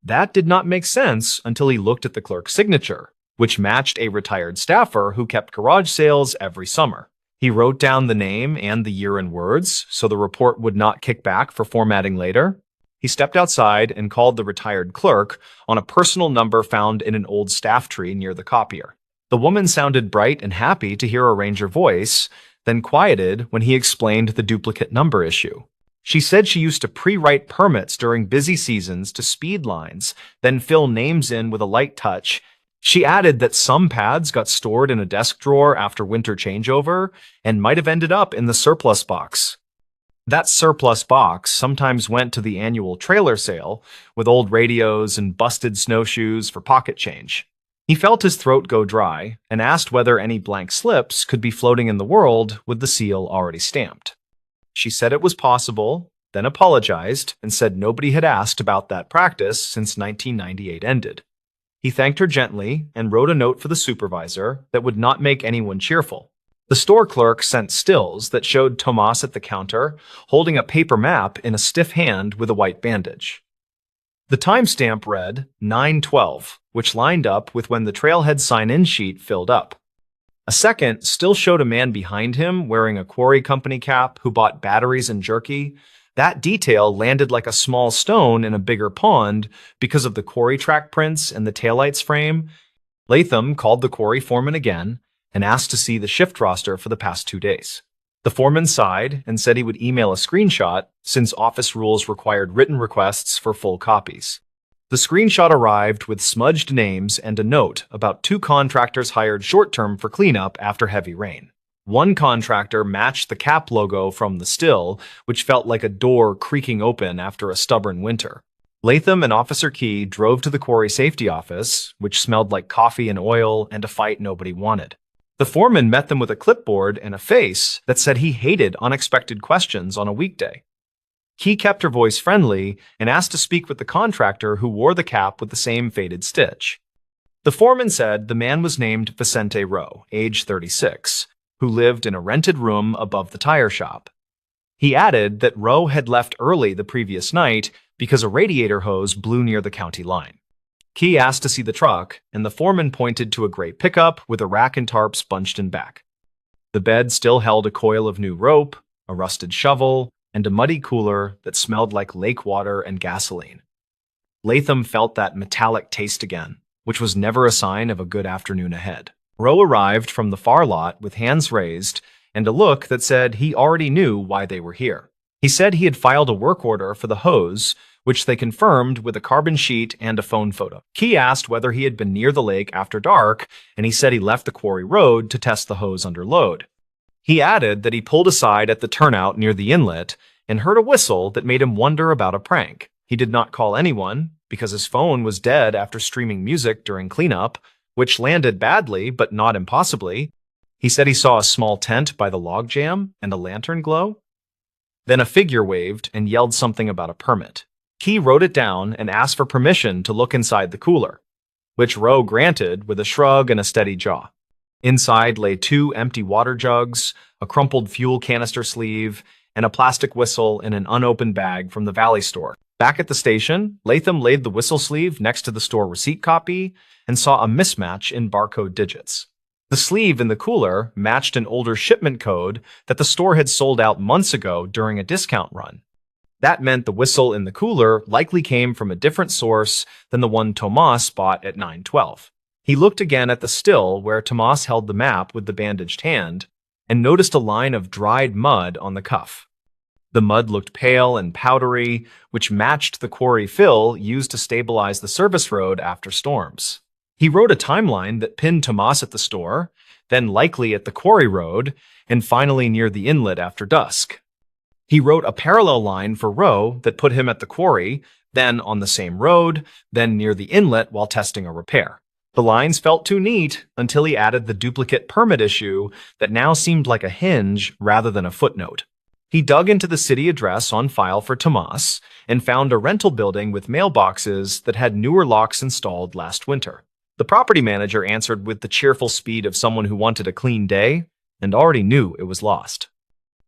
S1: That did not make sense until he looked at the clerk's signature, which matched a retired staffer who kept garage sales every summer. He wrote down the name and the year in words so the report would not kick back for formatting later. He stepped outside and called the retired clerk on a personal number found in an old staff tree near the copier. The woman sounded bright and happy to hear a ranger voice, then quieted when he explained the duplicate number issue. She said she used to pre-write permits during busy seasons to speed lines, then fill names in with a light touch. She added that some pads got stored in a desk drawer after winter changeover and might have ended up in the surplus box. That surplus box sometimes went to the annual trailer sale with old radios and busted snowshoes for pocket change. He felt his throat go dry and asked whether any blank slips could be floating in the world with the seal already stamped. She said it was possible, then apologized and said nobody had asked about that practice since 1998 ended. He thanked her gently and wrote a note for the supervisor that would not make anyone cheerful. The store clerk sent stills that showed Tomas at the counter holding a paper map in a stiff hand with a white bandage. The timestamp read 9/12, which lined up with when the trailhead sign-in sheet filled up. A second still showed a man behind him wearing a quarry company cap who bought batteries and jerky. That detail landed like a small stone in a bigger pond because of the quarry track prints and the taillights frame. Latham called the quarry foreman again and asked to see the shift roster for the past 2 days. The foreman sighed and said he would email a screenshot since office rules required written requests for full copies. The screenshot arrived with smudged names and a note about 2 contractors hired short-term for cleanup after heavy rain. One contractor matched the cap logo from the still, which felt like a door creaking open after a stubborn winter. Latham and Officer Key drove to the quarry safety office, which smelled like coffee and oil and a fight nobody wanted. The foreman met them with a clipboard and a face that said he hated unexpected questions on a weekday. Key kept her voice friendly and asked to speak with the contractor who wore the cap with the same faded stitch. The foreman said the man was named Vicente Rowe, age 36, who lived in a rented room above the tire shop. He added that Rowe had left early the previous night because a radiator hose blew near the county line. Key asked to see the truck, and the foreman pointed to a gray pickup with a rack and tarps bunched in back. The bed still held a coil of new rope, a rusted shovel, and a muddy cooler that smelled like lake water and gasoline. Latham felt that metallic taste again, which was never a sign of a good afternoon ahead. Rowe arrived from the far lot with hands raised and a look that said he already knew why they were here. He said he had filed a work order for the hose, which they confirmed with a carbon sheet and a phone photo. Key asked whether he had been near the lake after dark, and he said he left the quarry road to test the hose under load. He added that he pulled aside at the turnout near the inlet and heard a whistle that made him wonder about a prank. He did not call anyone because his phone was dead after streaming music during cleanup, which landed badly but not impossibly. He said he saw a small tent by the logjam and a lantern glow. Then a figure waved and yelled something about a permit. Key wrote it down and asked for permission to look inside the cooler, which Rowe granted with a shrug and a steady jaw. Inside lay 2 empty water jugs, a crumpled fuel canister sleeve, and a plastic whistle in an unopened bag from the Valley store. Back at the station, Latham laid the whistle sleeve next to the store receipt copy and saw a mismatch in barcode digits. The sleeve in the cooler matched an older shipment code that the store had sold out months ago during a discount run. That meant the whistle in the cooler likely came from a different source than the one Tomas bought at 9/12. He looked again at the still where Tomas held the map with the bandaged hand and noticed a line of dried mud on the cuff. The mud looked pale and powdery, which matched the quarry fill used to stabilize the service road after storms. He wrote a timeline that pinned Tomas at the store, then likely at the quarry road, and finally near the inlet after dusk. He wrote a parallel line for Roe that put him at the quarry, then on the same road, then near the inlet while testing a repair. The lines felt too neat until he added the duplicate permit issue that now seemed like a hinge rather than a footnote. He dug into the city address on file for Tomas and found a rental building with mailboxes that had newer locks installed last winter. The property manager answered with the cheerful speed of someone who wanted a clean day and already knew it was lost.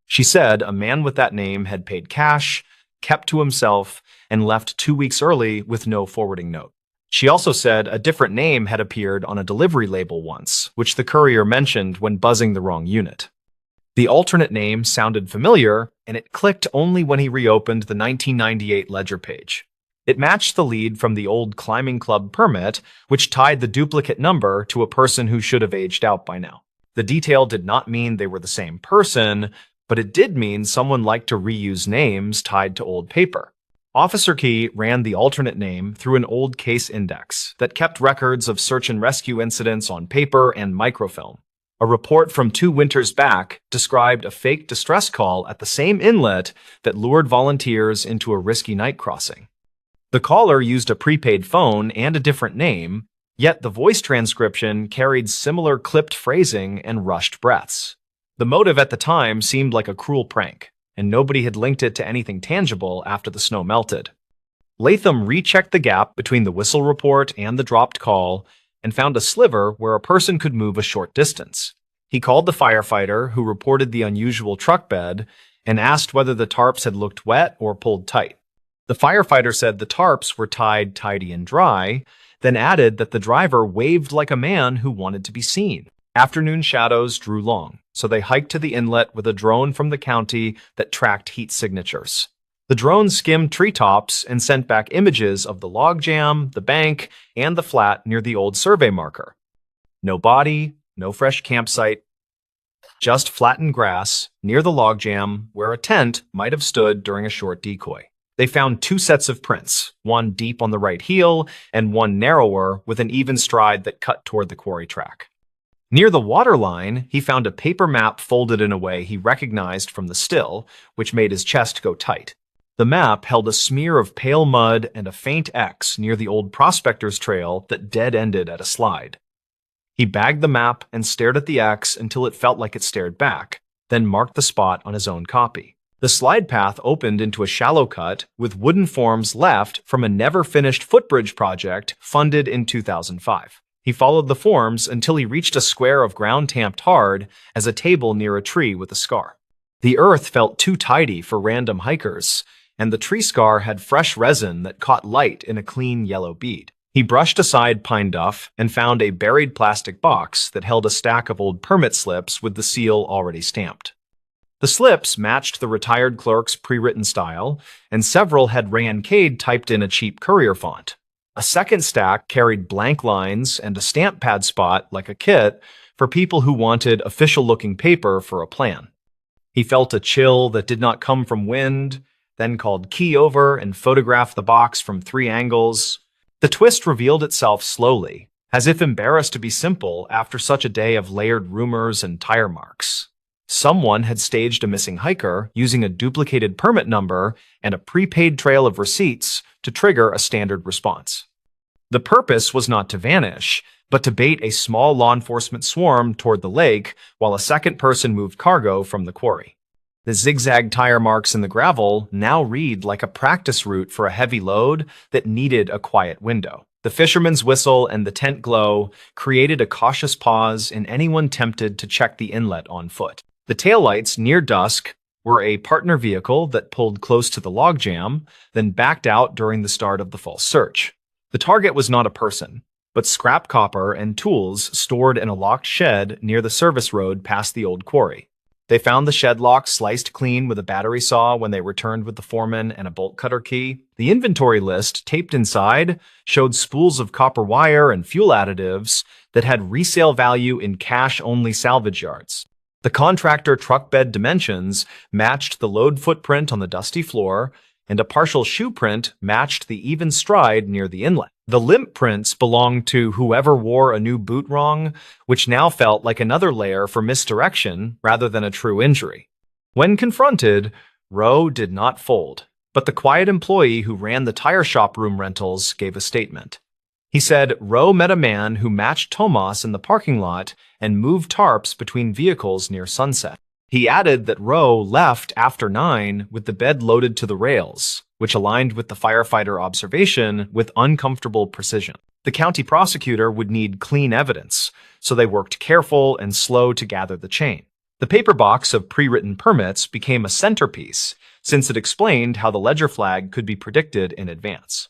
S1: She said a man with that name had paid cash, kept to himself, and left 2 weeks early with no forwarding note. She also said a different name had appeared on a delivery label once, which the courier mentioned when buzzing the wrong unit. The alternate name sounded familiar, and it clicked only when he reopened the 1998 ledger page. It matched the lead from the old climbing club permit, which tied the duplicate number to a person who should have aged out by now. The detail did not mean they were the same person, but it did mean someone liked to reuse names tied to old paper. Officer Key ran the alternate name through an old case index that kept records of search and rescue incidents on paper and microfilm. A report from 2 winters back described a fake distress call at the same inlet that lured volunteers into a risky night crossing. The caller used a prepaid phone and a different name, yet the voice transcription carried similar clipped phrasing and rushed breaths. The motive at the time seemed like a cruel prank, and nobody had linked it to anything tangible after the snow melted. Latham rechecked the gap between the whistle report and the dropped call and found a sliver where a person could move a short distance. He called the firefighter who reported the unusual truck bed and asked whether the tarps had looked wet or pulled tight. The firefighter said the tarps were tied tidy and dry, then added that the driver waved like a man who wanted to be seen. Afternoon shadows drew long, so they hiked to the inlet with a drone from the county that tracked heat signatures. The drone skimmed treetops and sent back images of the logjam, the bank, and the flat near the old survey marker. No body, no fresh campsite, just flattened grass near the logjam where a tent might have stood during a short decoy. They found 2 sets of prints, one deep on the right heel and one narrower with an even stride that cut toward the quarry track. Near the waterline, he found a paper map folded in a way he recognized from the still, which made his chest go tight. The map held a smear of pale mud and a faint X near the old prospector's trail that dead-ended at a slide. He bagged the map and stared at the X until it felt like it stared back, then marked the spot on his own copy. The slide path opened into a shallow cut with wooden forms left from a never-finished footbridge project funded in 2005. He followed the forms until he reached a square of ground tamped hard as a table near a tree with a scar. The earth felt too tidy for random hikers, and the tree scar had fresh resin that caught light in a clean yellow bead. He brushed aside pine duff and found a buried plastic box that held a stack of old permit slips with the seal already stamped. The slips matched the retired clerk's pre-written style, and several had Rayan Cade typed in a cheap courier font. A second stack carried blank lines and a stamp pad spot like a kit for people who wanted official-looking paper for a plan. He felt a chill that did not come from wind, then called Key over and photographed the box from 3 angles. The twist revealed itself slowly, as if embarrassed to be simple after such a day of layered rumors and tire marks. Someone had staged a missing hiker using a duplicated permit number and a prepaid trail of receipts to trigger a standard response. The purpose was not to vanish, but to bait a small law enforcement swarm toward the lake while a second person moved cargo from the quarry. The zigzag tire marks in the gravel now read like a practice route for a heavy load that needed a quiet window. The fisherman's whistle and the tent glow created a cautious pause in anyone tempted to check the inlet on foot. The taillights near dusk were a partner vehicle that pulled close to the logjam, then backed out during the start of the false search. The target was not a person, but scrap copper and tools stored in a locked shed near the service road past the old quarry. They found the shed lock sliced clean with a battery saw when they returned with the foreman and a bolt cutter key. The inventory list taped inside showed spools of copper wire and fuel additives that had resale value in cash-only salvage yards. The contractor truck bed dimensions matched the load footprint on the dusty floor, and a partial shoe print matched the even stride near the inlet. The limp prints belonged to whoever wore a new boot wrong, which now felt like another layer for misdirection rather than a true injury. When confronted, Rowe did not fold, but the quiet employee who ran the tire shop room rentals gave a statement. He said Rowe met a man who matched Tomas in the parking lot and moved tarps between vehicles near sunset. He added that Rowe left after 9 with the bed loaded to the rails, which aligned with the firefighter observation with uncomfortable precision. The county prosecutor would need clean evidence, so they worked careful and slow to gather the chain. The paper box of pre-written permits became a centerpiece, since it explained how the ledger flag could be predicted in advance.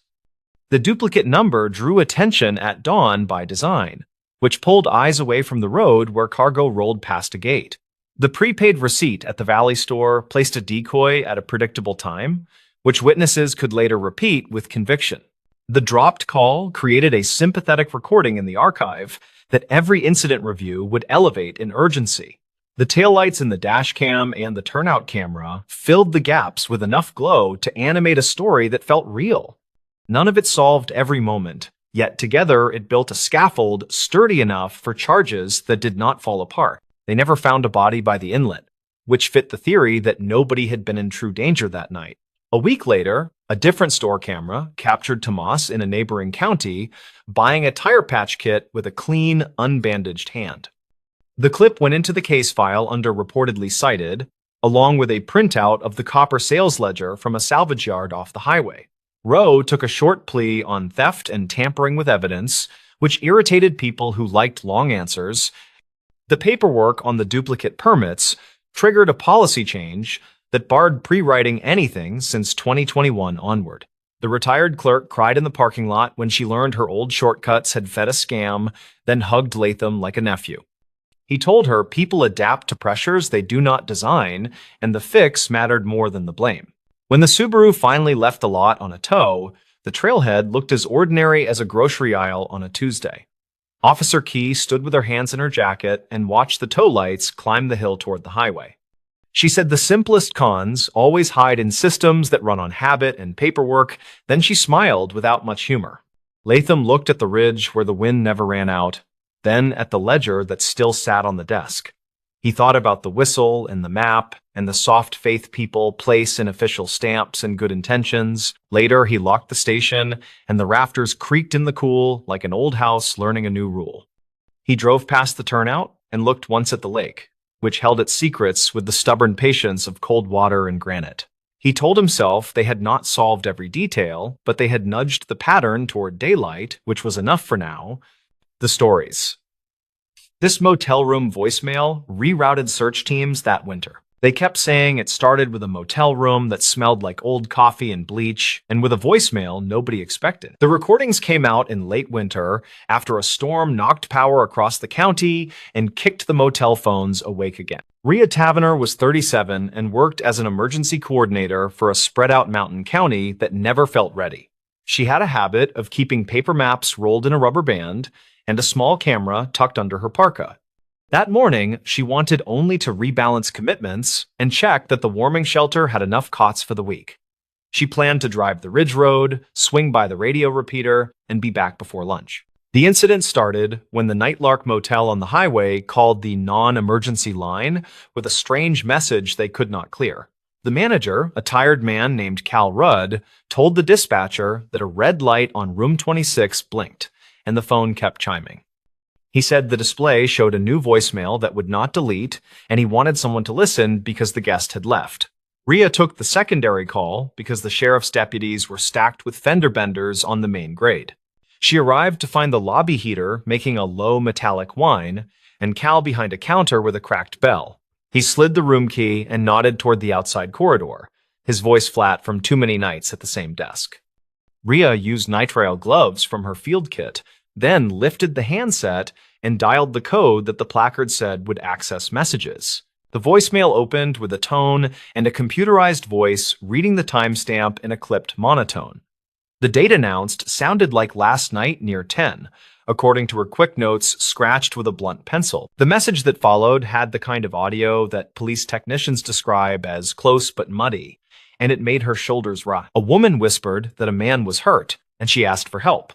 S1: The duplicate number drew attention at dawn by design, which pulled eyes away from the road where cargo rolled past a gate. The prepaid receipt at the Valley store placed a decoy at a predictable time, which witnesses could later repeat with conviction. The dropped call created a sympathetic recording in the archive that every incident review would elevate in urgency. The taillights in the dash cam and the turnout camera filled the gaps with enough glow to animate a story that felt real. None of it solved every moment, yet together it built a scaffold sturdy enough for charges that did not fall apart. They never found a body by the inlet, which fit the theory that nobody had been in true danger that night. A week later, a different store camera captured Tomas in a neighboring county buying a tire patch kit with a clean, unbandaged hand. The clip went into the case file under reportedly cited, along with a printout of the copper sales ledger from a salvage yard off the highway. Rowe took a short plea on theft and tampering with evidence, which irritated people who liked long answers. The paperwork on the duplicate permits triggered a policy change that barred pre-writing anything since 2021 onward. The retired clerk cried in the parking lot when she learned her old shortcuts had fed a scam, then hugged Latham like a nephew. He told her people adapt to pressures they do not design, and the fix mattered more than the blame. When the Subaru finally left the lot on a tow, the trailhead looked as ordinary as a grocery aisle on a Tuesday. Officer Key stood with her hands in her jacket and watched the tow lights climb the hill toward the highway. She said the simplest cons always hide in systems that run on habit and paperwork. Then she smiled without much humor. Latham looked at the ridge where the wind never ran out, then at the ledger that still sat on the desk. He thought about the whistle and the map and the soft faith people place in official stamps and good intentions. Later, he locked the station, and the rafters creaked in the cool like an old house learning a new rule. He drove past the turnout and looked once at the lake, which held its secrets with the stubborn patience of cold water and granite. He told himself they had not solved every detail, but they had nudged the pattern toward daylight, which was enough for now. The stories. This motel room voicemail rerouted search teams that winter. They kept saying it started with a motel room that smelled like old coffee and bleach, and with a voicemail nobody expected. The recordings came out in late winter after a storm knocked power across the county and kicked the motel phones awake again. Rhea Tavener was 37 and worked as an emergency coordinator for a spread-out mountain county that never felt ready. She had a habit of keeping paper maps rolled in a rubber band and a small camera tucked under her parka. That morning, she wanted only to rebalance commitments and check that the warming shelter had enough cots for the week. She planned to drive the Ridge Road, swing by the radio repeater, and be back before lunch. The incident started when the Nightlark Motel on the highway called the non-emergency line with a strange message they could not clear. The manager, a tired man named Cal Rudd, told the dispatcher that a red light on room 26 blinked, and the phone kept chiming. He said the display showed a new voicemail that would not delete, and he wanted someone to listen because the guest had left. Rhea took the secondary call because the sheriff's deputies were stacked with fender benders on the main grade. She arrived to find the lobby heater making a low metallic whine, and Cal behind a counter with a cracked bell. He slid the room key and nodded toward the outside corridor, his voice flat from too many nights at the same desk. Rhea used nitrile gloves from her field kit, then lifted the handset and dialed the code that the placard said would access messages. The voicemail opened with a tone and a computerized voice reading the timestamp in a clipped monotone. The date announced sounded like last night near 10, according to her quick notes scratched with a blunt pencil. The message that followed had the kind of audio that police technicians describe as close but muddy, and it made her shoulders rise. A woman whispered that a man was hurt, and she asked for help.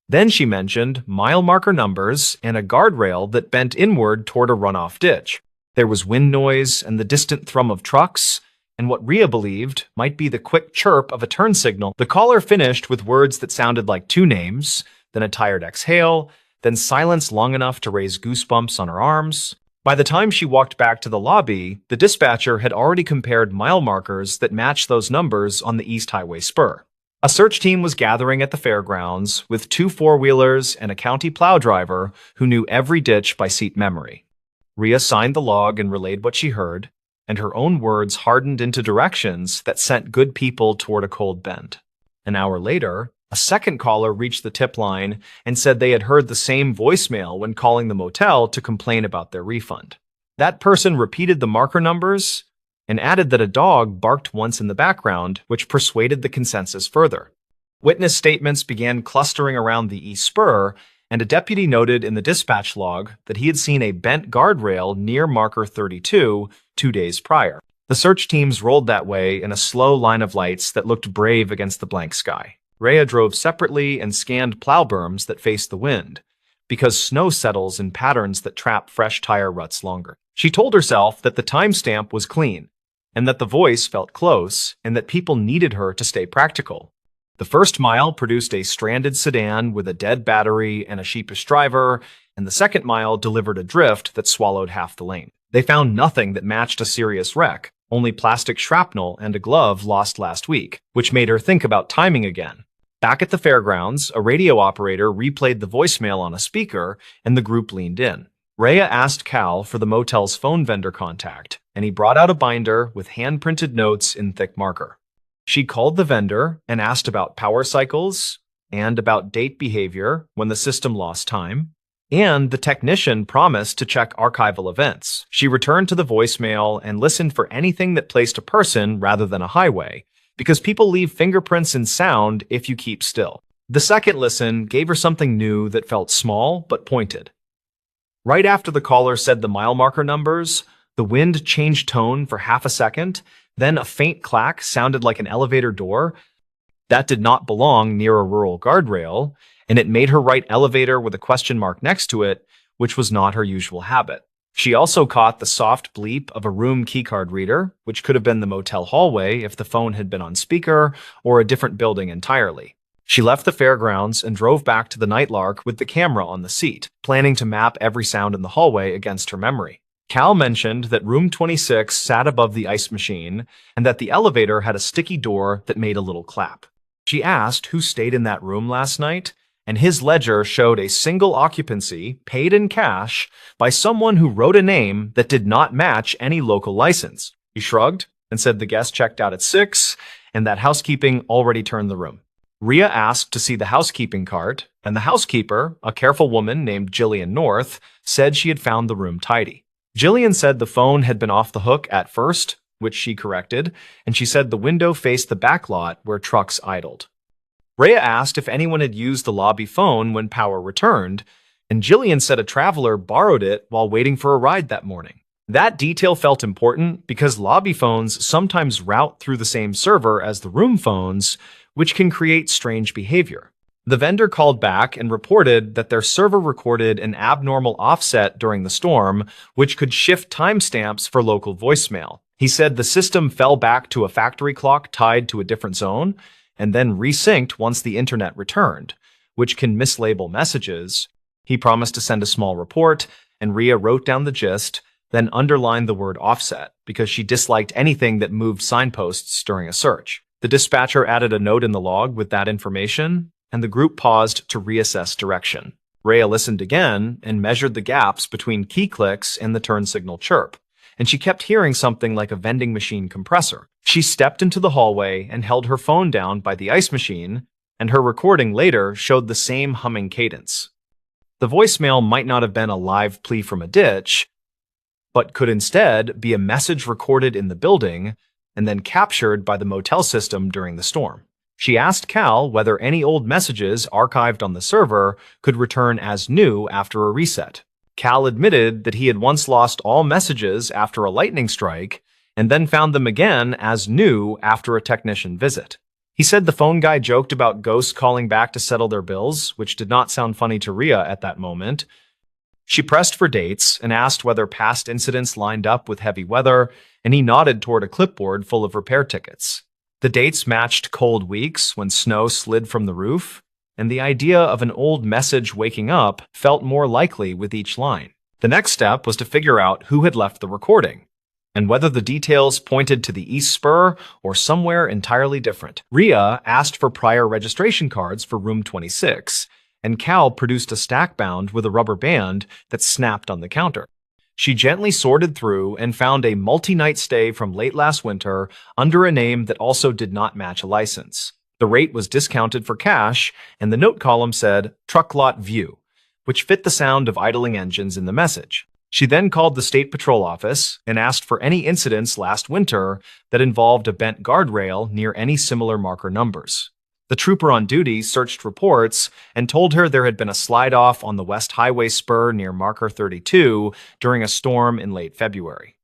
S1: Then she mentioned mile marker numbers and a guardrail that bent inward toward a runoff ditch. There was wind noise and the distant thrum of trucks, and what Rhea believed might be the quick chirp of a turn signal. The caller finished with words that sounded like two names, then a tired exhale, then silence long enough to raise goosebumps on her arms. By the time she walked back to the lobby, the dispatcher had already compared mile markers that matched those numbers on the East Highway spur. A search team was gathering at the fairgrounds with 2 four-wheelers and a county plow driver who knew every ditch by seat memory. Rhea signed the log and relayed what she heard, and her own words hardened into directions that sent good people toward a cold bend. An hour later, a second caller reached the tip line and said they had heard the same voicemail when calling the motel to complain about their refund. That person repeated the marker numbers and added that a dog barked once in the background, which persuaded the consensus further. Witness statements began clustering around the East Spur, and a deputy noted in the dispatch log that he had seen a bent guardrail near marker 32 2 days prior. The search teams rolled that way in a slow line of lights that looked brave against the blank sky. Rhea drove separately and scanned plow berms that faced the wind, because snow settles in patterns that trap fresh tire ruts longer. She told herself that the timestamp was clean, and that the voice felt close, and that people needed her to stay practical. The first mile produced a stranded sedan with a dead battery and a sheepish driver, and the second mile delivered a drift that swallowed half the lane. They found nothing that matched a serious wreck, only plastic shrapnel and a glove lost last week, which made her think about timing again. Back at the fairgrounds, a radio operator replayed the voicemail on a speaker, and the group leaned in. Rhea asked Cal for the motel's phone vendor contact, and he brought out a binder with hand-printed notes in thick marker. She called the vendor and asked about power cycles and about date behavior when the system lost time, and the technician promised to check archival events. She returned to the voicemail and listened for anything that placed a person rather than a highway, because people leave fingerprints in sound if you keep still. The second listen gave her something new that felt small but pointed. Right after the caller said the mile marker numbers, the wind changed tone for half a second, then a faint clack sounded like an elevator door. That did not belong near a rural guardrail, and it made her write elevator with a question mark next to it, which was not her usual habit. She also caught the soft bleep of a room keycard reader, which could have been the motel hallway if the phone had been on speaker, or a different building entirely. She left the fairgrounds and drove back to the Nightlark with the camera on the seat, planning to map every sound in the hallway against her memory. Cal mentioned that room 26 sat above the ice machine and that the elevator had a sticky door that made a little clap. She asked who stayed in that room last night, and his ledger showed a single occupancy, paid in cash, by someone who wrote a name that did not match any local license. He shrugged and said the guest checked out at 6 and that housekeeping already turned the room. Rhea asked to see the housekeeping cart, and the housekeeper, a careful woman named Jillian North, said she had found the room tidy. Jillian said the phone had been off the hook at first, which she corrected, and she said the window faced the back lot where trucks idled. Rhea asked if anyone had used the lobby phone when power returned, and Jillian said a traveler borrowed it while waiting for a ride that morning. That detail felt important because lobby phones sometimes route through the same server as the room phones, which can create strange behavior. The vendor called back and reported that their server recorded an abnormal offset during the storm, which could shift timestamps for local voicemail. He said the system fell back to a factory clock tied to a different zone, and then resynced once the internet returned, which can mislabel messages. He promised to send a small report, and Rhea wrote down the gist, then underlined the word offset because she disliked anything that moved signposts during a search. The dispatcher added a note in the log with that information, and the group paused to reassess direction. Rhea listened again and measured the gaps between key clicks and the turn signal chirp, and she kept hearing something like a vending machine compressor. She stepped into the hallway and held her phone down by the ice machine, and her recording later showed the same humming cadence. The voicemail might not have been a live plea from a ditch, but could instead be a message recorded in the building and then captured by the motel system during the storm. She asked Cal whether any old messages archived on the server could return as new after a reset. Cal admitted that he had once lost all messages after a lightning strike and then found them again as new after a technician visit. He said the phone guy joked about ghosts calling back to settle their bills, which did not sound funny to Rhea at that moment. She pressed for dates and asked whether past incidents lined up with heavy weather, and he nodded toward a clipboard full of repair tickets. The dates matched cold weeks when snow slid from the roof, and the idea of an old message waking up felt more likely with each line. The next step was to figure out who had left the recording, and whether the details pointed to the East Spur or somewhere entirely different. Rhea asked for prior registration cards for room 26, and Cal produced a stack bound with a rubber band that snapped on the counter. She gently sorted through and found a multi-night stay from late last winter under a name that also did not match a license. The rate was discounted for cash, and the note column said, "Truck Lot View," which fit the sound of idling engines in the message. She then called the State Patrol office and asked for any incidents last winter that involved a bent guardrail near any similar marker numbers. The trooper on duty searched reports and told her there had been a slide-off on the West Highway spur near marker 32 during a storm in late February.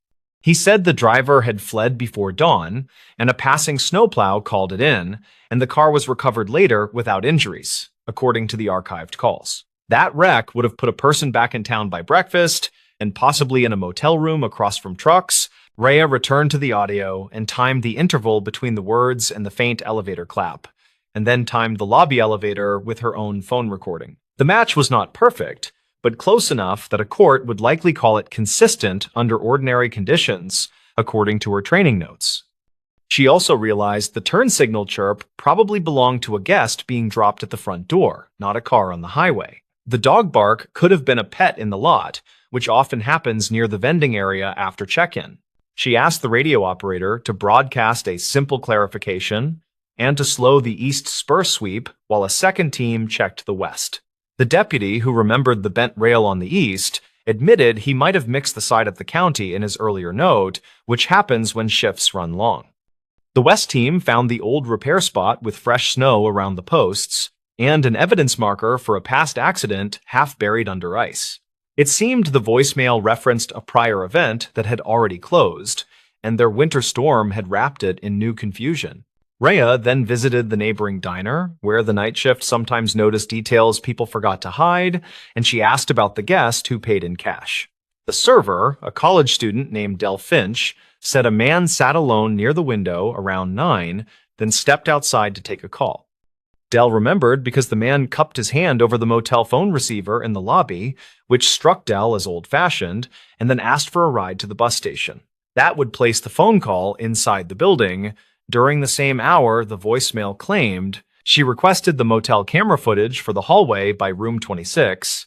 S1: He said the driver had fled before dawn, and a passing snowplow called it in, and the car was recovered later without injuries, according to the archived calls. That wreck would have put a person back in town by breakfast, and possibly in a motel room across from trucks. Rhea returned to the audio and timed the interval between the words and the faint elevator clap, and then timed the lobby elevator with her own phone recording. The match was not perfect, but close enough that a court would likely call it consistent under ordinary conditions, according to her training notes. She also realized the turn signal chirp probably belonged to a guest being dropped at the front door, not a car on the highway. The dog bark could have been a pet in the lot, which often happens near the vending area after check-in. She asked the radio operator to broadcast a simple clarification and to slow the east spur sweep while a second team checked the west. The deputy, who remembered the bent rail on the east, admitted he might have mixed the side of the county in his earlier note, which happens when shifts run long. The west team found the old repair spot with fresh snow around the posts and an evidence marker for a past accident half buried under ice. It seemed the voicemail referenced a prior event that had already closed, and their winter storm had wrapped it in new confusion. Rhea then visited the neighboring diner, where the night shift sometimes noticed details people forgot to hide, and she asked about the guest who paid in cash. The server, a college student named Del Finch, said a man sat alone near the window around 9, then stepped outside to take a call. Del remembered because the man cupped his hand over the motel phone receiver in the lobby, which struck Del as old-fashioned, and then asked for a ride to the bus station. That would place the phone call inside the building. During the same hour, the voicemail claimed she requested the motel camera footage for the hallway by room 26,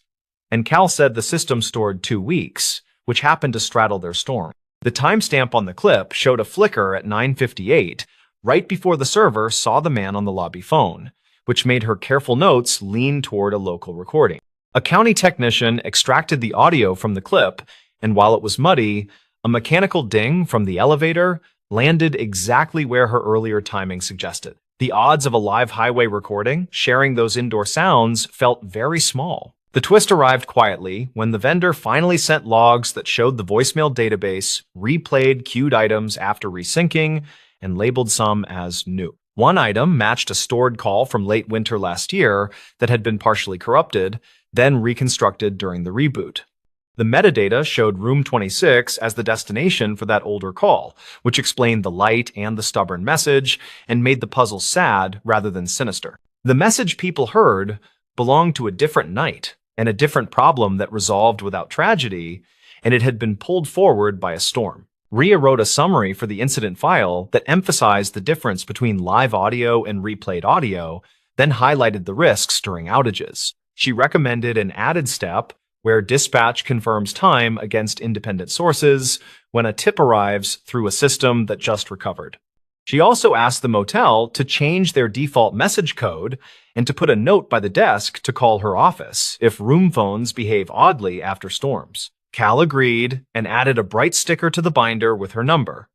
S1: and Cal said the system stored 2 weeks, which happened to straddle their storm. The timestamp on the clip showed a flicker at 9:58, right before the server saw the man on the lobby phone, which made her careful notes lean toward a local recording. A county technician extracted the audio from the clip, and while it was muddy, a mechanical ding from the elevator landed exactly where her earlier timing suggested. The odds of a live highway recording sharing those indoor sounds felt very small. The twist arrived quietly when the vendor finally sent logs that showed the voicemail database replayed queued items after resyncing and labeled some as new. One item matched a stored call from late winter last year that had been partially corrupted, then reconstructed during the reboot. The metadata showed room 26 as the destination for that older call, which explained the light and the stubborn message and made the puzzle sad rather than sinister. The message people heard belonged to a different night and a different problem that resolved without tragedy, and it had been pulled forward by a storm. Rhea wrote a summary for the incident file that emphasized the difference between live audio and replayed audio, then highlighted the risks during outages. She recommended an added step where dispatch confirms time against independent sources when a tip arrives through a system that just recovered. She also asked the motel to change their default message code and to put a note by the desk to call her office if room phones behave oddly after storms. Cal agreed and added a bright sticker to the binder with her number,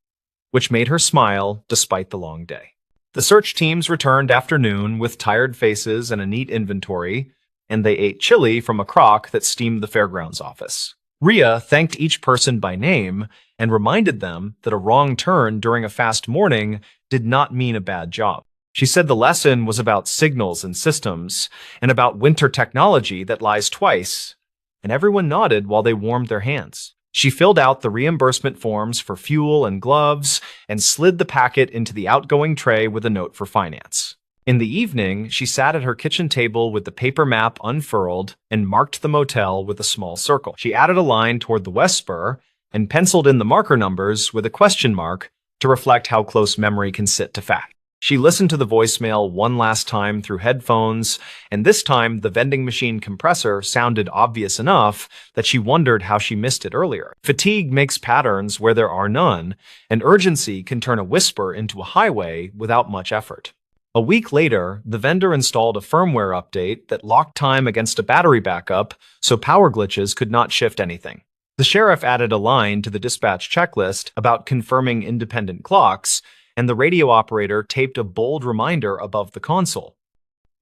S1: which made her smile despite the long day. The search teams returned after noon with tired faces and a neat inventory, and they ate chili from a crock that steamed the fairgrounds office. Rhea thanked each person by name and reminded them that a wrong turn during a fast morning did not mean a bad job. She said the lesson was about signals and systems, and about winter technology that lies twice, and everyone nodded while they warmed their hands. She filled out the reimbursement forms for fuel and gloves and slid the packet into the outgoing tray with a note for finance. In the evening, she sat at her kitchen table with the paper map unfurled and marked the motel with a small circle. She added a line toward the west spur and penciled in the marker numbers with a question mark to reflect how close memory can sit to fact. She listened to the voicemail one last time through headphones, and this time the vending machine compressor sounded obvious enough that she wondered how she missed it earlier. Fatigue makes patterns where there are none, and urgency can turn a whisper into a highway without much effort. A week later, the vendor installed a firmware update that locked time against a battery backup so power glitches could not shift anything. The sheriff added a line to the dispatch checklist about confirming independent clocks, and the radio operator taped a bold reminder above the console.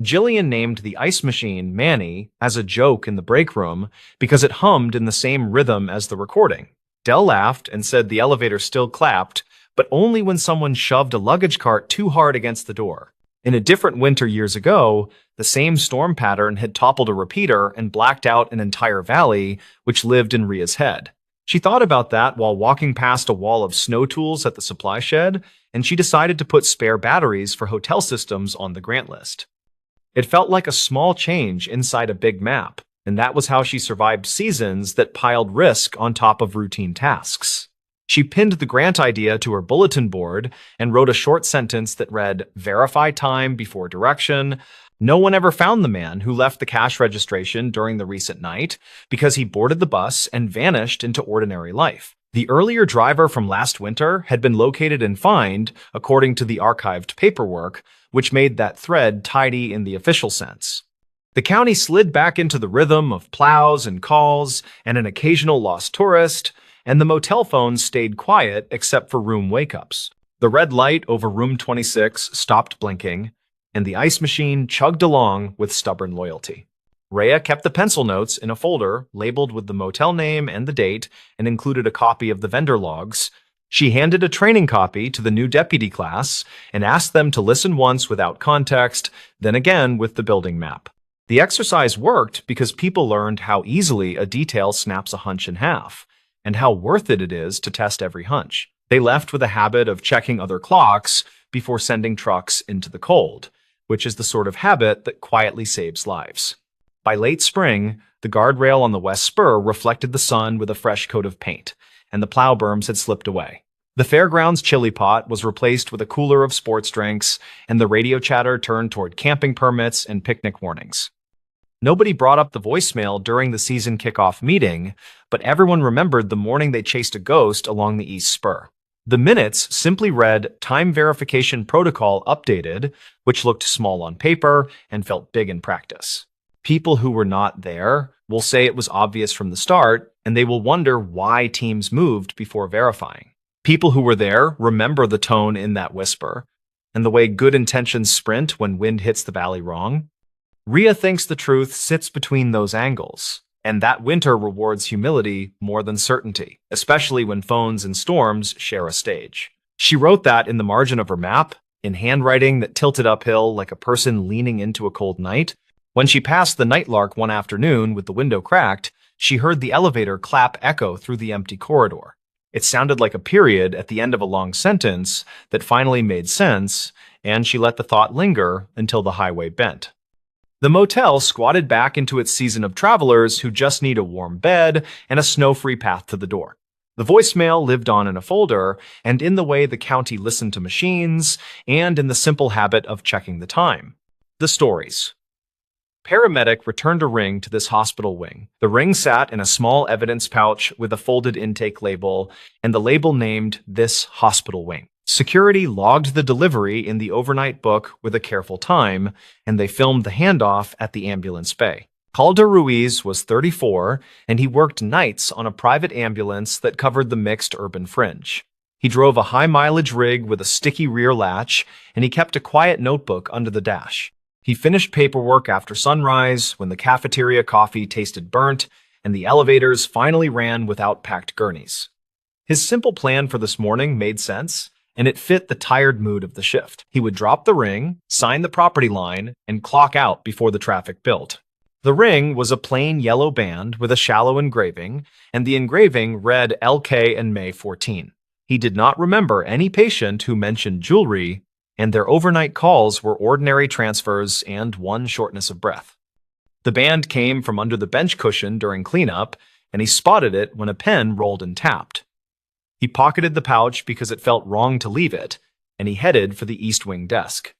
S1: Jillian named the ice machine Manny as a joke in the break room because it hummed in the same rhythm as the recording. Dell laughed and said the elevator still clapped, but only when someone shoved a luggage cart too hard against the door. In a different winter years ago, the same storm pattern had toppled a repeater and blacked out an entire valley, which lived in Rhea's head. She thought about that while walking past a wall of snow tools at the supply shed, and she decided to put spare batteries for hotel systems on the grant list. It felt like a small change inside a big map, and that was how she survived seasons that piled risk on top of routine tasks. She pinned the grant idea to her bulletin board and wrote a short sentence that read, "Verify time before direction." No one ever found the man who left the cash registration during the recent night because he boarded the bus and vanished into ordinary life. The earlier driver from last winter had been located and fined, according to the archived paperwork, which made that thread tidy in the official sense. The county slid back into the rhythm of plows and calls and an occasional lost tourist, and the motel phones stayed quiet except for room wake-ups. The red light over room 26 stopped blinking, and the ice machine chugged along with stubborn loyalty. Rhea kept the pencil notes in a folder labeled with the motel name and the date and included a copy of the vendor logs. She handed a training copy to the new deputy class and asked them to listen once without context, then again with the building map. The exercise worked because people learned how easily a detail snaps a hunch in half, and how worth it is to test every hunch. They left with a habit of checking other clocks before sending trucks into the cold, which is the sort of habit that quietly saves lives. By late spring, the guardrail on the west spur reflected the sun with a fresh coat of paint, and the plow berms had slipped away. The fairgrounds chili pot was replaced with a cooler of sports drinks, and the radio chatter turned toward camping permits and picnic warnings. Nobody brought up the voicemail during the season kickoff meeting, but everyone remembered the morning they chased a ghost along the east spur. The minutes simply read "Time Verification Protocol Updated," which looked small on paper and felt big in practice. People who were not there will say it was obvious from the start, and they will wonder why teams moved before verifying. People who were there remember the tone in that whisper, and the way good intentions sprint when wind hits the valley wrong. Rhea thinks the truth sits between those angles, and that winter rewards humility more than certainty, especially when phones and storms share a stage. She wrote that in the margin of her map, in handwriting that tilted uphill like a person leaning into a cold night. When she passed the Nightlark one afternoon with the window cracked, she heard the elevator clap echo through the empty corridor. It sounded like a period at the end of a long sentence that finally made sense, and she let the thought linger until the highway bent. The motel squatted back into its season of travelers who just need a warm bed and a snow-free path to the door. The voicemail lived on in a folder, and in the way the county listened to machines, and in the simple habit of checking the time. The stories. Paramedic returned a ring to this hospital wing. The ring sat in a small evidence pouch with a folded intake label, and the label named "This Hospital Wing." Security logged the delivery in the overnight book with a careful time, and they filmed the handoff at the ambulance bay. Calder Ruiz was 34, and he worked nights on a private ambulance that covered the mixed urban fringe. He drove a high-mileage rig with a sticky rear latch, and he kept a quiet notebook under the dash. He finished paperwork after sunrise, when the cafeteria coffee tasted burnt, and the elevators finally ran without packed gurneys. His simple plan for this morning made sense, and it fit the tired mood of the shift. He would drop the ring, sign the property line, and clock out before the traffic built. The ring was a plain yellow band with a shallow engraving, and the engraving read LK and May 14. He did not remember any patient who mentioned jewelry, and their overnight calls were ordinary transfers and one shortness of breath. The band came from under the bench cushion during cleanup, and he spotted it when a pen rolled and tapped. He pocketed the pouch because it felt wrong to leave it, and he headed for the East Wing desk.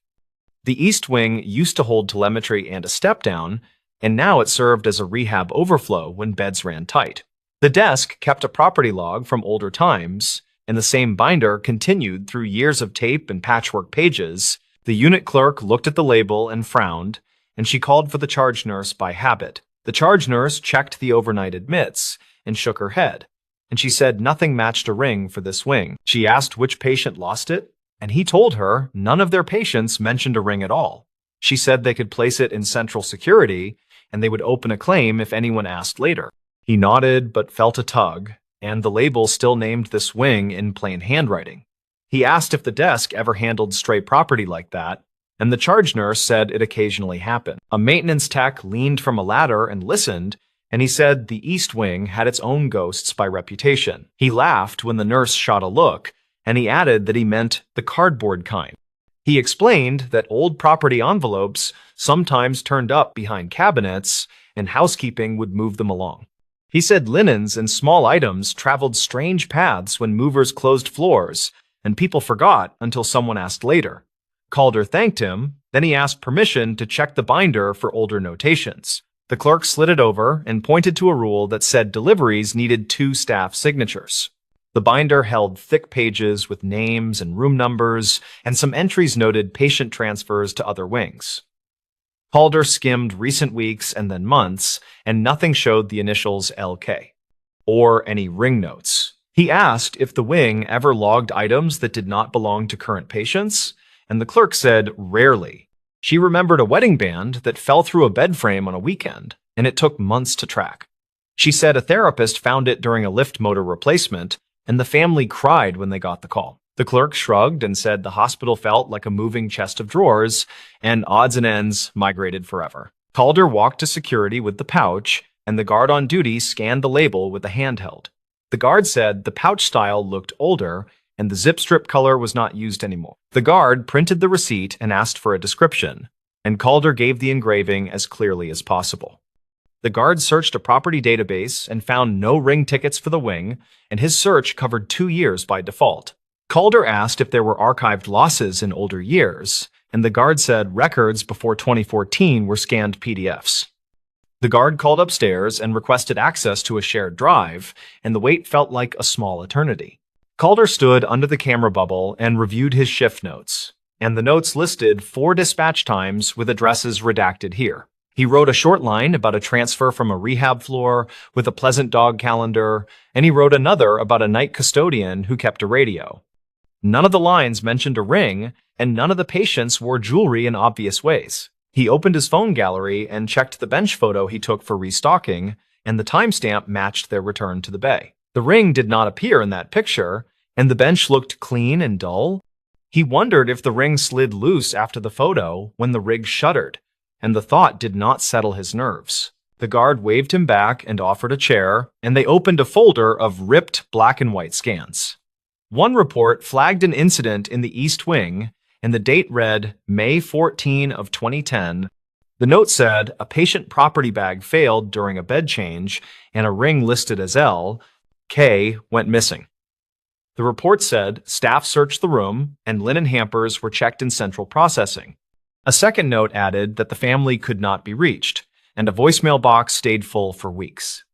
S1: The East Wing used to hold telemetry and a step-down, and now it served as a rehab overflow when beds ran tight. The desk kept a property log from older times, and the same binder continued through years of tape and patchwork pages. The unit clerk looked at the label and frowned, and she called for the charge nurse by habit. The charge nurse checked the overnight admits and shook her head, and she said nothing matched a ring for this wing. She asked which patient lost it, and he told her none of their patients mentioned a ring at all. She said they could place it in central security, and they would open a claim if anyone asked later. He nodded but felt a tug, and the label still named this wing in plain handwriting. He asked if the desk ever handled stray property like that, and the charge nurse said it occasionally happened. A maintenance tech leaned from a ladder and listened, and he said the East Wing had its own ghosts by reputation. He laughed when the nurse shot a look, and he added that he meant the cardboard kind. He explained that old property envelopes sometimes turned up behind cabinets, and housekeeping would move them along. He said linens and small items traveled strange paths when movers closed floors, and people forgot until someone asked later. Calder thanked him, then he asked permission to check the binder for older notations. The clerk slid it over and pointed to a rule that said deliveries needed 2 staff signatures. The binder held thick pages with names and room numbers, and some entries noted patient transfers to other wings. Calder skimmed recent weeks and then months, and nothing showed the initials LK, or any ring notes. He asked if the wing ever logged items that did not belong to current patients, and the clerk said rarely. She remembered a wedding band that fell through a bed frame on a weekend, and it took months to track. She said a therapist found it during a lift motor replacement, and the family cried when they got the call. The clerk shrugged and said the hospital felt like a moving chest of drawers, and odds and ends migrated forever. Calder walked to security with the pouch, and the guard on duty scanned the label with a handheld. The guard said the pouch style looked older, and the zip strip color was not used anymore. The guard printed the receipt and asked for a description, and Calder gave the engraving as clearly as possible. The guard searched a property database and found no ring tickets for the wing, and his search covered 2 years by default. Calder asked if there were archived losses in older years, and the guard said records before 2014 were scanned PDFs. The guard called upstairs and requested access to a shared drive, and the wait felt like a small eternity. Calder stood under the camera bubble and reviewed his shift notes, and the notes listed 4 dispatch times with addresses redacted here. He wrote a short line about a transfer from a rehab floor with a pleasant dog calendar, and he wrote another about a night custodian who kept a radio. None of the lines mentioned a ring, and none of the patients wore jewelry in obvious ways. He opened his phone gallery and checked the bench photo he took for restocking, and the timestamp matched their return to the bay. The ring did not appear in that picture, and the bench looked clean and dull. He wondered if the ring slid loose after the photo when the rig shuddered, and the thought did not settle his nerves. The guard waved him back and offered a chair, and they opened a folder of ripped black and white scans. One report flagged an incident in the East Wing, and the date read May 14 of 2010. The note said a patient property bag failed during a bed change, and a ring listed as L.K. went missing. The report said staff searched the room, and linen hampers were checked in central processing. A second note added that the family could not be reached, and a voicemail box stayed full for weeks.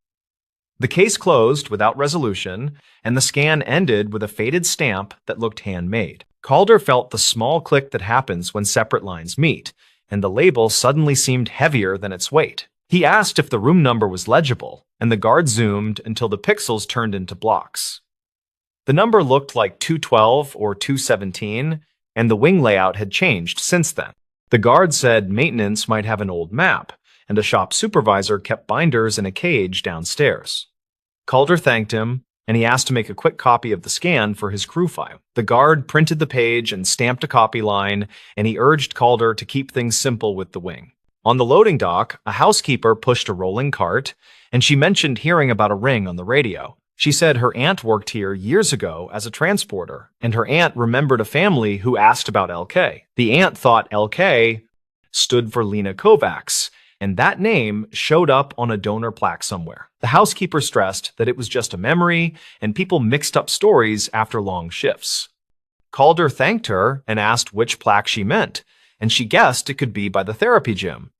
S1: The case closed without resolution, and the scan ended with a faded stamp that looked handmade. Calder felt the small click that happens when separate lines meet, and the label suddenly seemed heavier than its weight. He asked if the room number was legible, and the guard zoomed until the pixels turned into blocks. The number looked like 212 or 217, and the wing layout had changed since then. The guard said maintenance might have an old map, and a shop supervisor kept binders in a cage downstairs. Calder thanked him, and he asked to make a quick copy of the scan for his crew file. The guard printed the page and stamped a copy line, and he urged Calder to keep things simple with the wing. On the loading dock, a housekeeper pushed a rolling cart, and she mentioned hearing about a ring on the radio. She said her aunt worked here years ago as a transporter, and her aunt remembered a family who asked about LK. The aunt thought LK stood for Lena Kovacs, and that name showed up on a donor plaque somewhere. The housekeeper stressed that it was just a memory, and people mixed up stories after long shifts. Calder thanked her and asked which plaque she meant, and she guessed it could be by the therapy gym.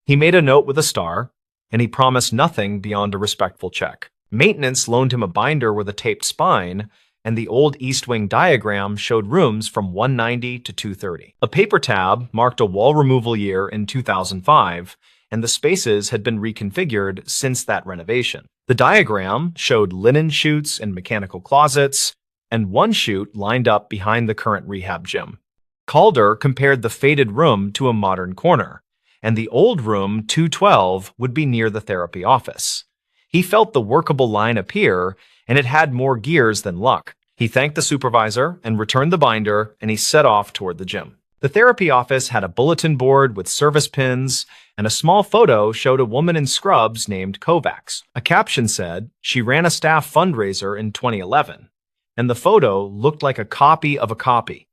S1: He made a note with a star, and he promised nothing beyond a respectful check. Maintenance loaned him a binder with a taped spine, and the old East Wing diagram showed rooms from 190 to 230. A paper tab marked a wall removal year in 2005, and the spaces had been reconfigured since that renovation. The diagram showed linen chutes and mechanical closets, and one chute lined up behind the current rehab gym. Calder compared the faded room to a modern corner, and the old room 212 would be near the therapy office. He felt the workable line appear, and it had more gears than luck. He thanked the supervisor and returned the binder, and he set off toward the gym. The therapy office had a bulletin board with service pins, and a small photo showed a woman in scrubs named Kovacs. A caption said she ran a staff fundraiser in 2011, and the photo looked like a copy of a copy.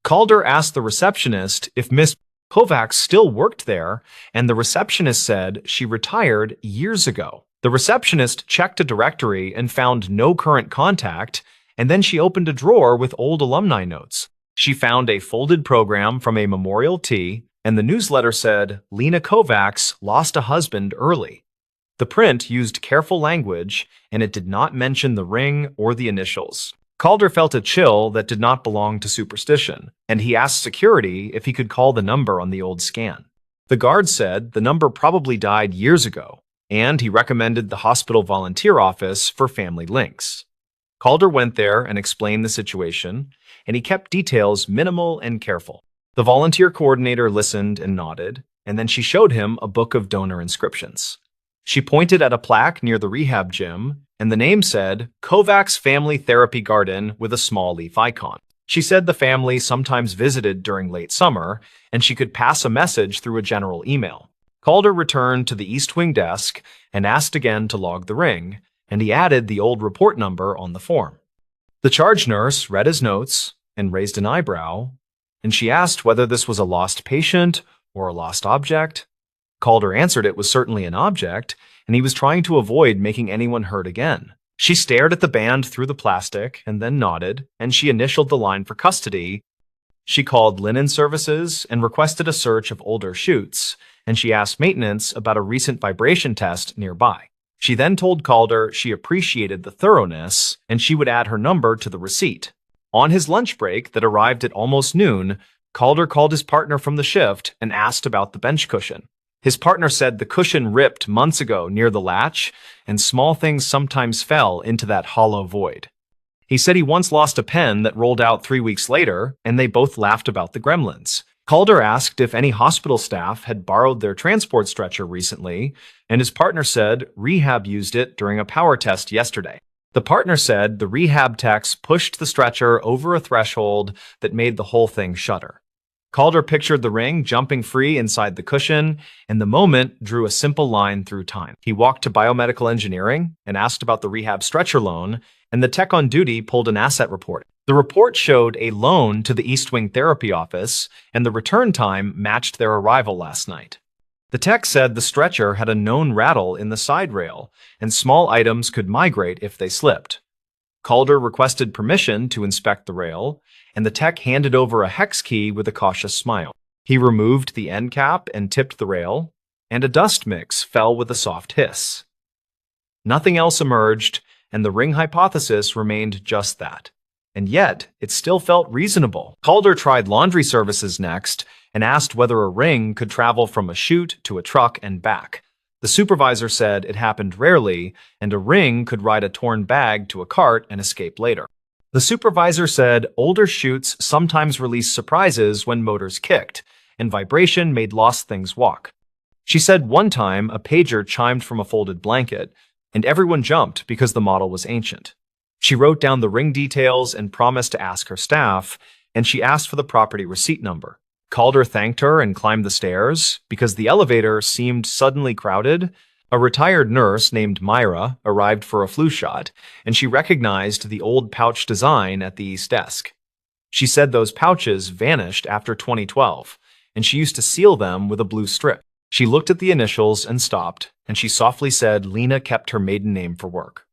S1: Calder asked the receptionist if Miss Kovacs still worked there, and the receptionist said she retired years ago. The receptionist checked a directory and found no current contact, and then she opened a drawer with old alumni notes. She found a folded program from a memorial tea, and the newsletter said, "Lena Kovacs lost a husband early." The print used careful language, and it did not mention the ring or the initials. Calder felt a chill that did not belong to superstition, and he asked security if he could call the number on the old scan. The guard said the number probably died years ago, and he recommended the hospital volunteer office for family links. Calder went there and explained the situation, and he kept details minimal and careful. The volunteer coordinator listened and nodded, and then she showed him a book of donor inscriptions. She pointed at a plaque near the rehab gym, and the name said, Kovacs Family Therapy Garden with a small leaf icon. She said the family sometimes visited during late summer, and she could pass a message through a general email. Calder returned to the East Wing desk and asked again to log the ring, and he added the old report number on the form. The charge nurse read his notes and raised an eyebrow, and she asked whether this was a lost patient or a lost object. Calder answered it was certainly an object, and he was trying to avoid making anyone hurt again. She stared at the band through the plastic and then nodded, and she initialed the line for custody. She called linen services and requested a search of older chutes, and she asked maintenance about a recent vibration test nearby. She then told Calder she appreciated the thoroughness, and she would add her number to the receipt. On his lunch break that arrived at almost noon, Calder called his partner from the shift and asked about the bench cushion. His partner said the cushion ripped months ago near the latch, and small things sometimes fell into that hollow void. He said he once lost a pen that rolled out 3 weeks later, and they both laughed about the gremlins. Calder asked if any hospital staff had borrowed their transport stretcher recently, and his partner said rehab used it during a power test yesterday. The partner said the rehab techs pushed the stretcher over a threshold that made the whole thing shudder. Calder pictured the ring jumping free inside the cushion, and the moment drew a simple line through time. He walked to biomedical engineering and asked about the rehab stretcher loan, and the tech on duty pulled an asset report. The report showed a loan to the East Wing therapy office, and the return time matched their arrival last night. The tech said the stretcher had a known rattle in the side rail, and small items could migrate if they slipped. Calder requested permission to inspect the rail, and the tech handed over a hex key with a cautious smile. He removed the end cap and tipped the rail, and a dust mix fell with a soft hiss. Nothing else emerged, and the ring hypothesis remained just that. And yet, it still felt reasonable. Calder tried laundry services next and asked whether a ring could travel from a chute to a truck and back. The supervisor said it happened rarely, and a ring could ride a torn bag to a cart and escape later. The supervisor said older chutes sometimes released surprises when motors kicked, and vibration made lost things walk. She said one time a pager chimed from a folded blanket, and everyone jumped because the model was ancient. She wrote down the ring details and promised to ask her staff, and she asked for the property receipt number. Calder thanked her and climbed the stairs because the elevator seemed suddenly crowded. A retired nurse named Myra arrived for a flu shot, and she recognized the old pouch design at the east desk. She said those pouches vanished after 2012, and she used to seal them with a blue strip. She looked at the initials and stopped, and she softly said Lena kept her maiden name for work.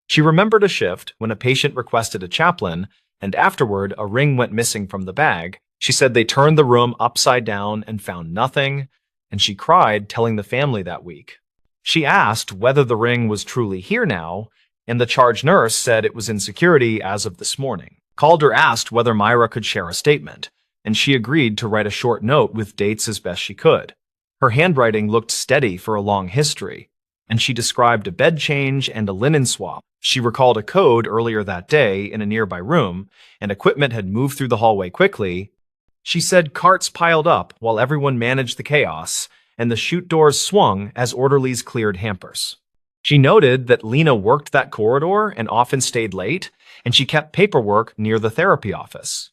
S1: She remembered a shift when a patient requested a chaplain, and afterward a ring went missing from the bag. She said they turned the room upside down and found nothing, and she cried telling the family that week. She asked whether the ring was truly here now, and the charge nurse said it was in security as of this morning. Calder asked whether Myra could share a statement, and she agreed to write a short note with dates as best she could. Her handwriting looked steady for a long history, and she described a bed change and a linen swap. She recalled a code earlier that day in a nearby room, and equipment had moved through the hallway quickly. She said carts piled up while everyone managed the chaos, and the chute doors swung as orderlies cleared hampers. She noted that Lena worked that corridor and often stayed late, and she kept paperwork near the therapy office.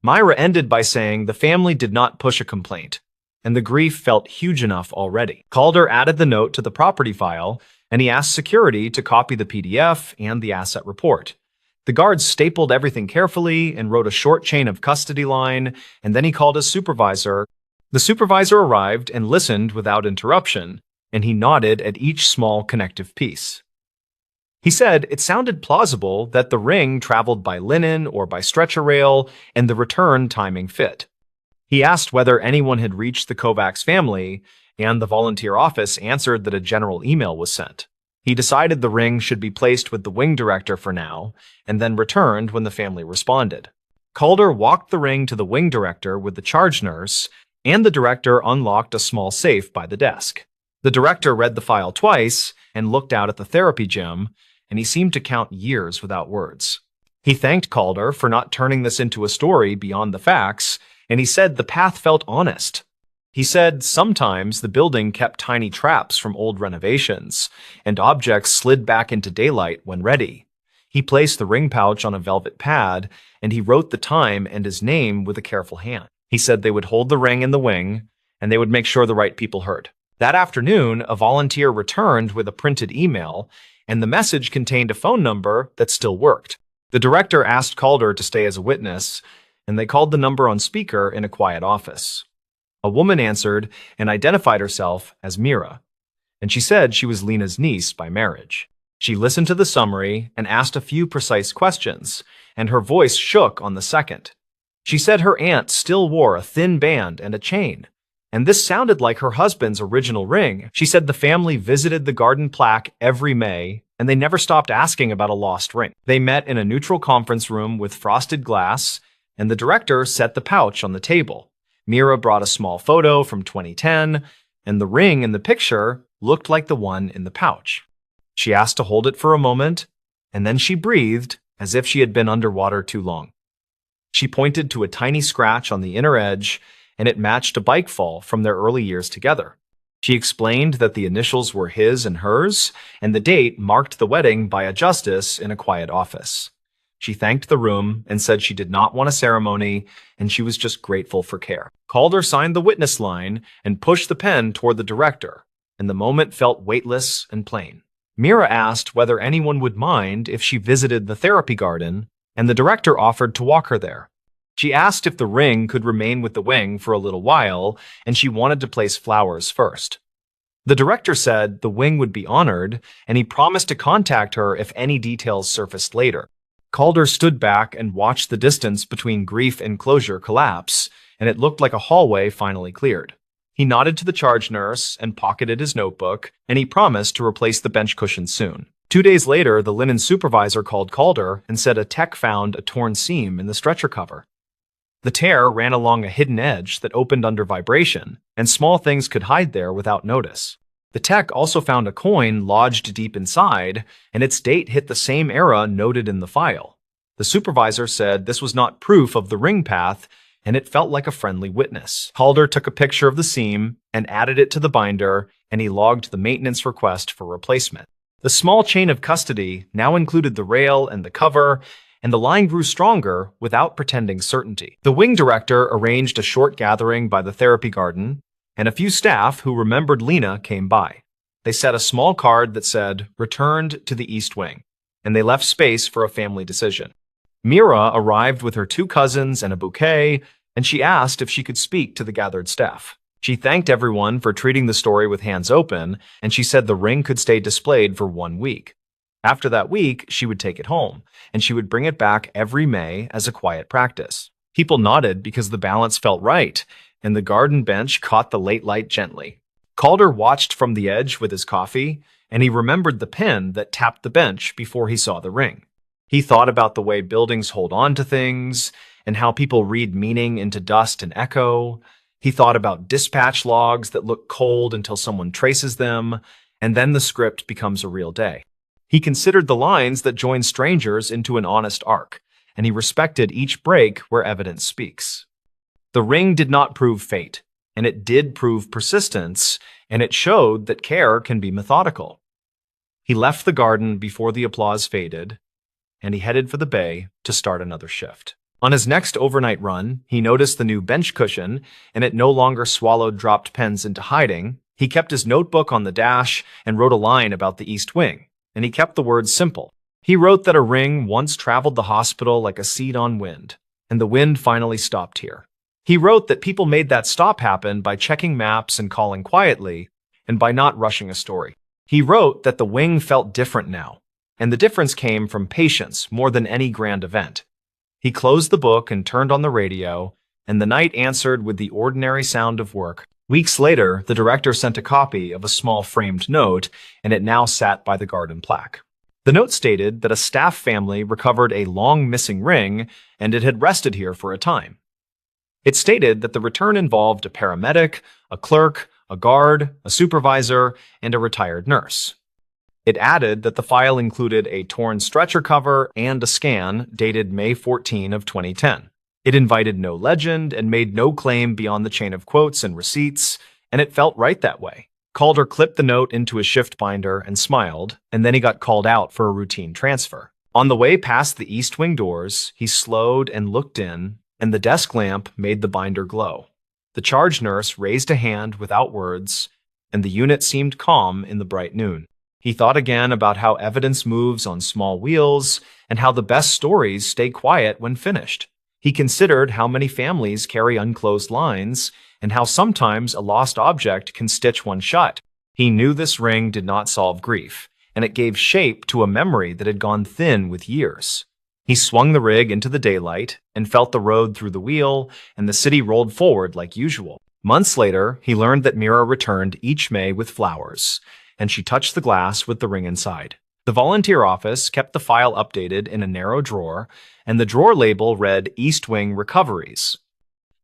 S1: Myra ended by saying the family did not push a complaint, and the grief felt huge enough already. Calder added the note to the property file, and he asked security to copy the PDF and the asset report. The guards stapled everything carefully and wrote a short chain of custody line, and then he called his supervisor. The supervisor arrived and listened without interruption, and he nodded at each small connective piece. He said it sounded plausible that the ring traveled by linen or by stretcher rail, and the return timing fit. He asked whether anyone had reached the Kovacs family, and the volunteer office answered that a general email was sent. He decided the ring should be placed with the wing director for now, and then returned when the family responded. Calder walked the ring to the wing director with the charge nurse, and the director unlocked a small safe by the desk. The director read the file twice and looked out at the therapy gym, and he seemed to count years without words. He thanked Calder for not turning this into a story beyond the facts, and he said the path felt honest. He said sometimes the building kept tiny traps from old renovations, and objects slid back into daylight when ready. He placed the ring pouch on a velvet pad, and he wrote the time and his name with a careful hand. He said they would hold the ring in the wing, and they would make sure the right people heard. That afternoon, a volunteer returned with a printed email, and the message contained a phone number that still worked. The director asked Calder to stay as a witness, and they called the number on speaker in a quiet office. A woman answered and identified herself as Mira, and she said she was Lena's niece by marriage. She listened to the summary and asked a few precise questions, and her voice shook on the second. She said her aunt still wore a thin band and a chain, and this sounded like her husband's original ring. She said the family visited the garden plaque every May, and they never stopped asking about a lost ring. They met in a neutral conference room with frosted glass, and the director set the pouch on the table. Mira brought a small photo from 2010, and the ring in the picture looked like the one in the pouch. She asked to hold it for a moment, and then she breathed as if she had been underwater too long. She pointed to a tiny scratch on the inner edge, and it matched a bike fall from their early years together. She explained that the initials were his and hers, and the date marked the wedding by a justice in a quiet office. She thanked the room and said she did not want a ceremony, and she was just grateful for care. Calder signed the witness line and pushed the pen toward the director, and the moment felt weightless and plain. Mira asked whether anyone would mind if she visited the therapy garden, and the director offered to walk her there. She asked if the ring could remain with the wing for a little while, and she wanted to place flowers first. The director said the wing would be honored, and he promised to contact her if any details surfaced later. Calder stood back and watched the distance between grief and closure collapse, and it looked like a hallway finally cleared. He nodded to the charge nurse and pocketed his notebook, and he promised to replace the bench cushions soon. 2 days later, the linen supervisor called Calder and said a tech found a torn seam in the stretcher cover. The tear ran along a hidden edge that opened under vibration, and small things could hide there without notice. The tech also found a coin lodged deep inside, and its date hit the same era noted in the file. The supervisor said this was not proof of the ring path, and it felt like a friendly witness. Calder took a picture of the seam and added it to the binder, and he logged the maintenance request for replacement. The small chain of custody now included the rail and the cover, and the line grew stronger without pretending certainty. The wing director arranged a short gathering by the therapy garden, and a few staff who remembered Lena came by. They set a small card that said, "Returned to the East Wing," and they left space for a family decision. Mira arrived with her 2 cousins and a bouquet, and she asked if she could speak to the gathered staff. She thanked everyone for treating the story with hands open, and she said the ring could stay displayed for 1 week. After that week, she would take it home, and she would bring it back every May as a quiet practice. People nodded because the balance felt right, and the garden bench caught the late light gently. Calder watched from the edge with his coffee, and he remembered the pin that tapped the bench before he saw the ring. He thought about the way buildings hold on to things, and how people read meaning into dust and echo. He thought about dispatch logs that look cold until someone traces them, and then the script becomes a real day. He considered the lines that join strangers into an honest arc, and he respected each break where evidence speaks. The ring did not prove fate, and it did prove persistence, and it showed that care can be methodical. He left the garden before the applause faded, and he headed for the bay to start another shift. On his next overnight run, he noticed the new bench cushion, and it no longer swallowed dropped pens into hiding. He kept his notebook on the dash and wrote a line about the East Wing, and he kept the words simple. He wrote that a ring once traveled the hospital like a seed on wind, and the wind finally stopped here. He wrote that people made that stop happen by checking maps and calling quietly, and by not rushing a story. He wrote that the wing felt different now, and the difference came from patience more than any grand event. He closed the book and turned on the radio, and the night answered with the ordinary sound of work. Weeks later, the director sent a copy of a small framed note, and it now sat by the garden plaque. The note stated that a staff family recovered a long-missing ring, and it had rested here for a time. It stated that the return involved a paramedic, a clerk, a guard, a supervisor, and a retired nurse. It added that the file included a torn stretcher cover and a scan dated May 14 of 2010. It invited no legend and made no claim beyond the chain of quotes and receipts, and it felt right that way. Calder clipped the note into a shift binder and smiled, and then he got called out for a routine transfer. On the way past the East Wing doors, he slowed and looked in, and the desk lamp made the binder glow. The charge nurse raised a hand without words, and the unit seemed calm in the bright noon. He thought again about how evidence moves on small wheels and how the best stories stay quiet when finished. He considered how many families carry unclosed lines and how sometimes a lost object can stitch one shut. He knew this ring did not solve grief, and it gave shape to a memory that had gone thin with years. He swung the rig into the daylight and felt the road through the wheel, and the city rolled forward like usual. Months later, he learned that Mira returned each May with flowers, and she touched the glass with the ring inside. The volunteer office kept the file updated in a narrow drawer, and the drawer label read East Wing Recoveries.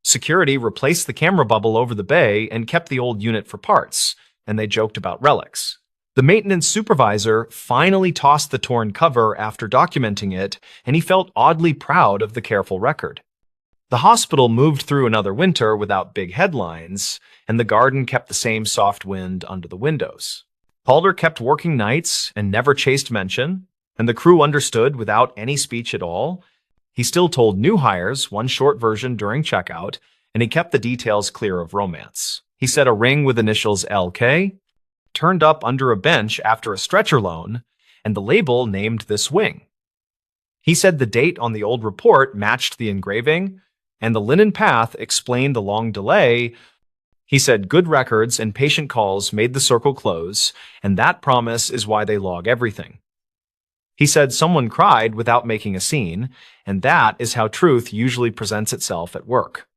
S1: Security replaced the camera bubble over the bay and kept the old unit for parts, and they joked about relics. The maintenance supervisor finally tossed the torn cover after documenting it, and he felt oddly proud of the careful record. The hospital moved through another winter without big headlines, and the garden kept the same soft wind under the windows. Calder kept working nights and never chased mention, and the crew understood without any speech at all. He still told new hires one short version during checkout, and he kept the details clear of romance. He said a ring with initials LK turned up under a bench after a stretcher loan, and the label named this wing. He said the date on the old report matched the engraving, and the linen path explained the long delay. He said good records and patient calls made the circle close, and that promise is why they log everything. He said someone cried without making a scene, and that is how truth usually presents itself at work.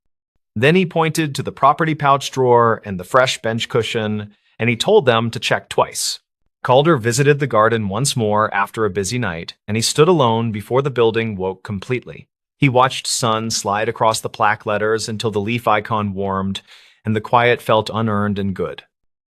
S1: Then he pointed to the property pouch drawer and the fresh bench cushion, and he told them to check twice. Calder visited the garden once more after a busy night, and he stood alone before the building woke completely. He watched sun slide across the plaque letters until the leaf icon warmed, and the quiet felt unearned and good.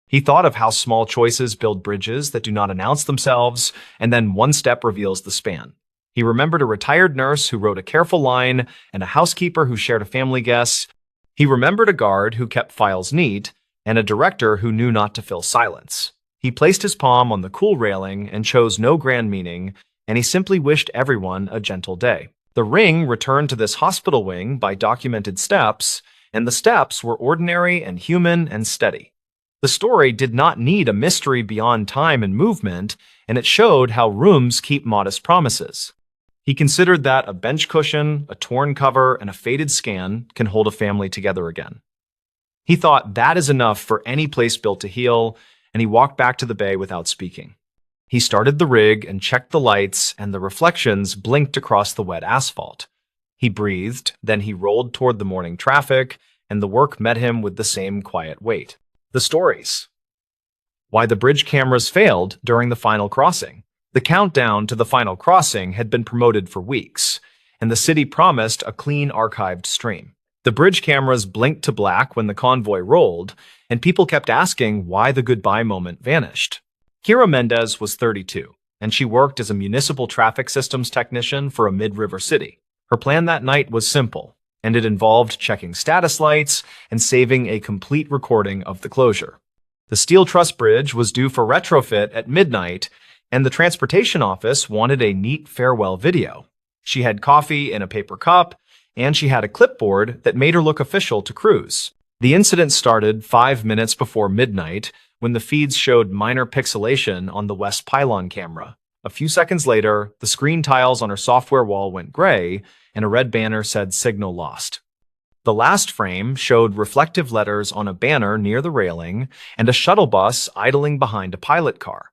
S1: He thought of how small choices build bridges that do not announce themselves, and then one step reveals the span. He remembered a retired nurse who wrote a careful line and a housekeeper who shared a family guess. He remembered a guard who kept files neat and a director who knew not to fill silence. He placed his palm on the cool railing and chose no grand meaning, and he simply wished everyone a gentle day. The ring returned to this hospital wing by documented steps, and the steps were ordinary and human and steady. The story did not need a mystery beyond time and movement, and it showed how rooms keep modest promises. He considered that a bench cushion, a torn cover, and a faded scan can hold a family together again. He thought that is enough for any place built to heal, and he walked back to the bay without speaking. He started the rig and checked the lights, and the reflections blinked across the wet asphalt. He breathed, then he rolled toward the morning traffic, and the work met him with the same quiet weight. The stories. Why the bridge cameras failed during the final crossing. The countdown to the final crossing had been promoted for weeks, and the city promised a clean archived stream. The bridge cameras blinked to black when the convoy rolled, and people kept asking why the goodbye moment vanished. Kira Mendez was 32, and she worked as a municipal traffic systems technician for a mid-river city. Her plan that night was simple, and it involved checking status lights and saving a complete recording of the closure. The steel truss bridge was due for retrofit at midnight, and the transportation office wanted a neat farewell video. She had coffee in a paper cup, and she had a clipboard that made her look official to crews. The incident started 5 minutes before midnight when the feeds showed minor pixelation on the west pylon camera. A few seconds later, the screen tiles on her software wall went gray, and a red banner said signal lost. The last frame showed reflective letters on a banner near the railing and a shuttle bus idling behind a pilot car.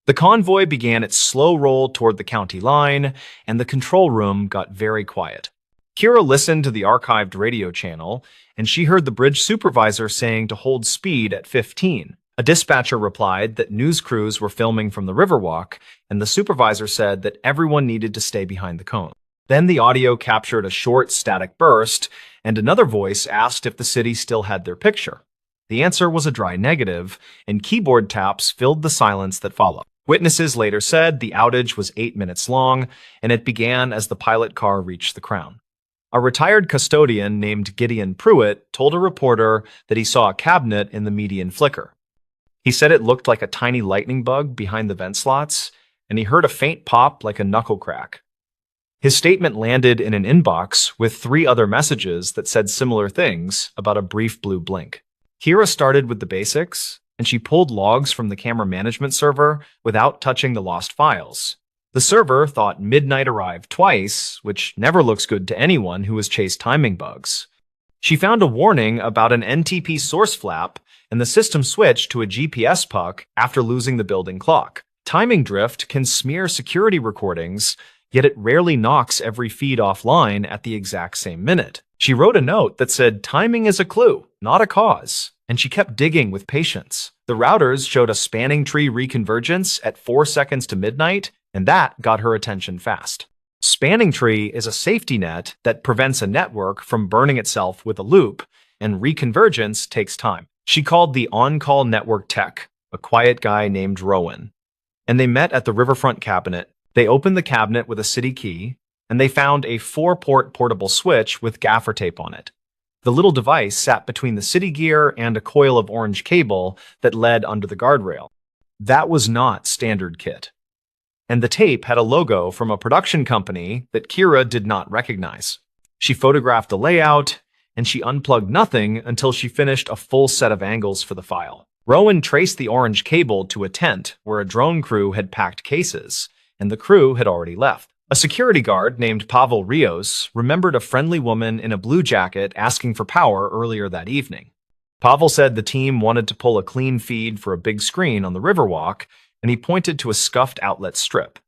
S1: The convoy began its slow roll toward the county line, and the control room got very quiet. Kira listened to the archived radio channel, and she heard the bridge supervisor saying to hold speed at 15. A dispatcher replied that news crews were filming from the Riverwalk, and the supervisor said that everyone needed to stay behind the cone. Then the audio captured a short, static burst, and another voice asked if the city still had their picture. The answer was a dry negative, and keyboard taps filled the silence that followed. Witnesses later said the outage was 8 minutes long, and it began as the pilot car reached the crown. A retired custodian named Gideon Pruitt told a reporter that he saw a cabinet in the median flicker. He said it looked like a tiny lightning bug behind the vent slots, and he heard a faint pop like a knuckle crack. His statement landed in an inbox with 3 other messages that said similar things about a brief blue blink. Kira started with the basics, and she pulled logs from the camera management server without touching the lost files. The server thought midnight arrived twice, which never looks good to anyone who has chased timing bugs. She found a warning about an NTP source flap, and the system switched to a GPS puck after losing the building clock. Timing drift can smear security recordings, yet it rarely knocks every feed offline at the exact same minute. She wrote a note that said timing is a clue, not a cause, and she kept digging with patience. The routers showed a spanning tree reconvergence at 4 seconds to midnight, and that got her attention fast. Spanning tree is a safety net that prevents a network from burning itself with a loop, and reconvergence takes time. She called the on-call network tech, a quiet guy named Rowan, and they met at the Riverfront cabinet. They opened the cabinet with a city key, and they found a 4-port portable switch with gaffer tape on it. The little device sat between the city gear and a coil of orange cable that led under the guardrail. That was not standard kit. And the tape had a logo from a production company that Kira did not recognize. She photographed the layout, and she unplugged nothing until she finished a full set of angles for the file. Rowan traced the orange cable to a tent where a drone crew had packed cases, and the crew had already left. A security guard named Pavel Rios remembered a friendly woman in a blue jacket asking for power earlier that evening. Pavel said the team wanted to pull a clean feed for a big screen on the Riverwalk, and he pointed to a scuffed outlet strip.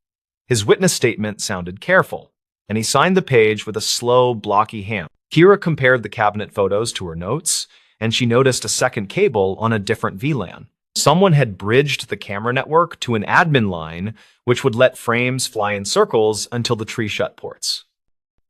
S1: His witness statement sounded careful, and he signed the page with a slow, blocky hand. Kira compared the cabinet photos to her notes, and she noticed a second cable on a different VLAN. Someone had bridged the camera network to an admin line, which would let frames fly in circles until the tree shut ports.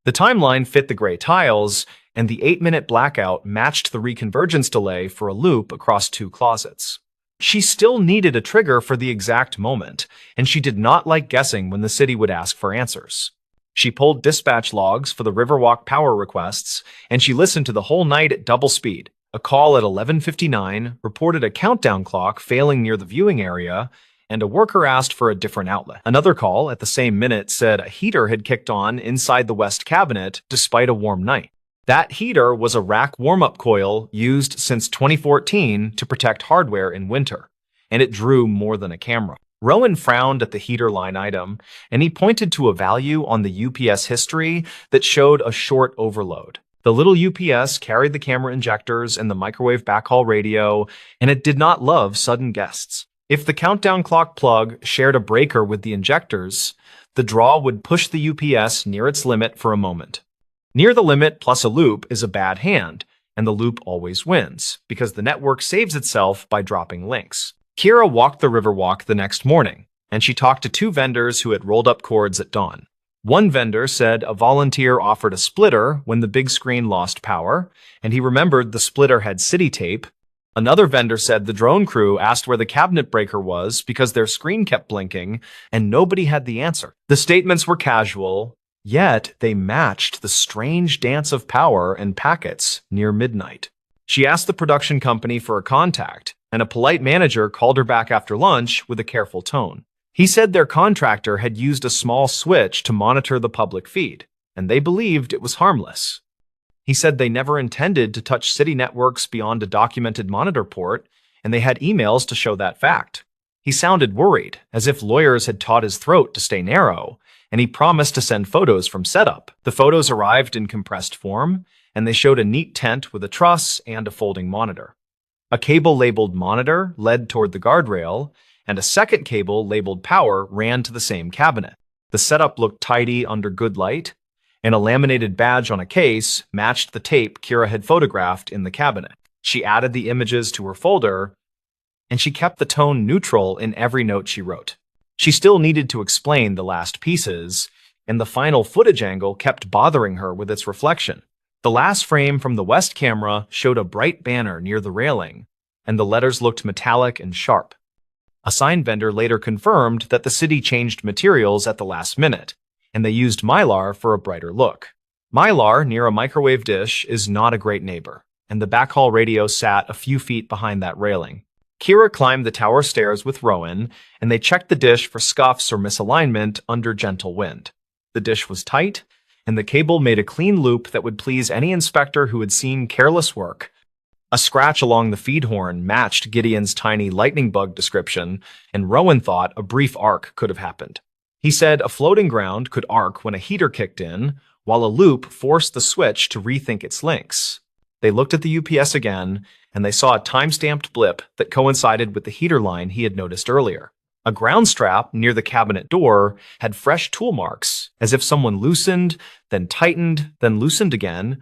S1: The timeline fit the gray tiles, and the 8-minute blackout matched the reconvergence delay for a loop across 2 closets. She still needed a trigger for the exact moment, and she did not like guessing when the city would ask for answers. She pulled dispatch logs for the Riverwalk power requests, and she listened to the whole night at double speed. A call at 11:59 reported a countdown clock failing near the viewing area, and a worker asked for a different outlet. Another call at the same minute said a heater had kicked on inside the west cabinet despite a warm night. That heater was a rack warm-up coil used since 2014 to protect hardware in winter, and it drew more than a camera. Rowan frowned at the heater line item, and he pointed to a value on the UPS history that showed a short overload. The little UPS carried the camera injectors and the microwave backhaul radio, and it did not love sudden guests. If the countdown clock plug shared a breaker with the injectors, the draw would push the UPS near its limit for a moment. Near the limit plus a loop is a bad hand, and the loop always wins, because the network saves itself by dropping links. Kira walked the Riverwalk the next morning, and she talked to two vendors who had rolled up cords at dawn. One vendor said a volunteer offered a splitter when the big screen lost power, and he remembered the splitter had city tape. Another vendor said the drone crew asked where the cabinet breaker was because their screen kept blinking, and nobody had the answer. The statements were casual, yet they matched the strange dance of power and packets near midnight. She asked the production company for a contact, and a polite manager called her back after lunch with a careful tone. He said their contractor had used a small switch to monitor the public feed, and they believed it was harmless. He said they never intended to touch city networks beyond a documented monitor port, and they had emails to show that fact. He sounded worried, as if lawyers had taught his throat to stay narrow, and he promised to send photos from setup. The photos arrived in compressed form, and they showed a neat tent with a truss and a folding monitor. A cable labeled monitor led toward the guardrail, and a second cable labeled power ran to the same cabinet. The setup looked tidy under good light, and a laminated badge on a case matched the tape Kira had photographed in the cabinet. She added the images to her folder, and she kept the tone neutral in every note she wrote. She still needed to explain the last pieces, and the final footage angle kept bothering her with its reflection. The last frame from the west camera showed a bright banner near the railing, and the letters looked metallic and sharp. A sign vendor later confirmed that the city changed materials at the last minute, and they used Mylar for a brighter look. Mylar near a microwave dish is not a great neighbor, and the backhaul radio sat a few feet behind that railing. Kira climbed the tower stairs with Rowan, and they checked the dish for scuffs or misalignment under gentle wind. The dish was tight, and the cable made a clean loop that would please any inspector who had seen careless work. A scratch along the feed horn matched Gideon's tiny lightning bug description, and Rowan thought a brief arc could have happened. He said a floating ground could arc when a heater kicked in, while a loop forced the switch to rethink its links. They looked at the UPS again, and they saw a time-stamped blip that coincided with the heater line he had noticed earlier. A ground strap near the cabinet door had fresh tool marks, as if someone loosened, then tightened, then loosened again.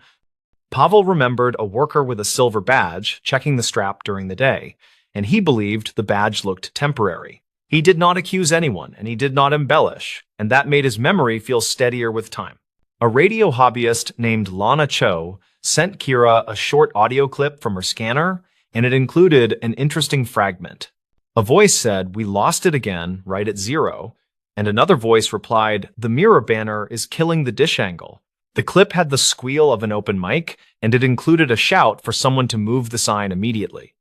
S1: Pavel remembered a worker with a silver badge checking the strap during the day, and he believed the badge looked temporary. He did not accuse anyone, and he did not embellish, and that made his memory feel steadier with time. A radio hobbyist named Lana Cho sent Kira a short audio clip from her scanner, and it included an interesting fragment. A voice said, "We lost it again, right at 0, and another voice replied, "The mirror banner is killing the dish angle." The clip had the squeal of an open mic, and it included a shout for someone to move the sign immediately.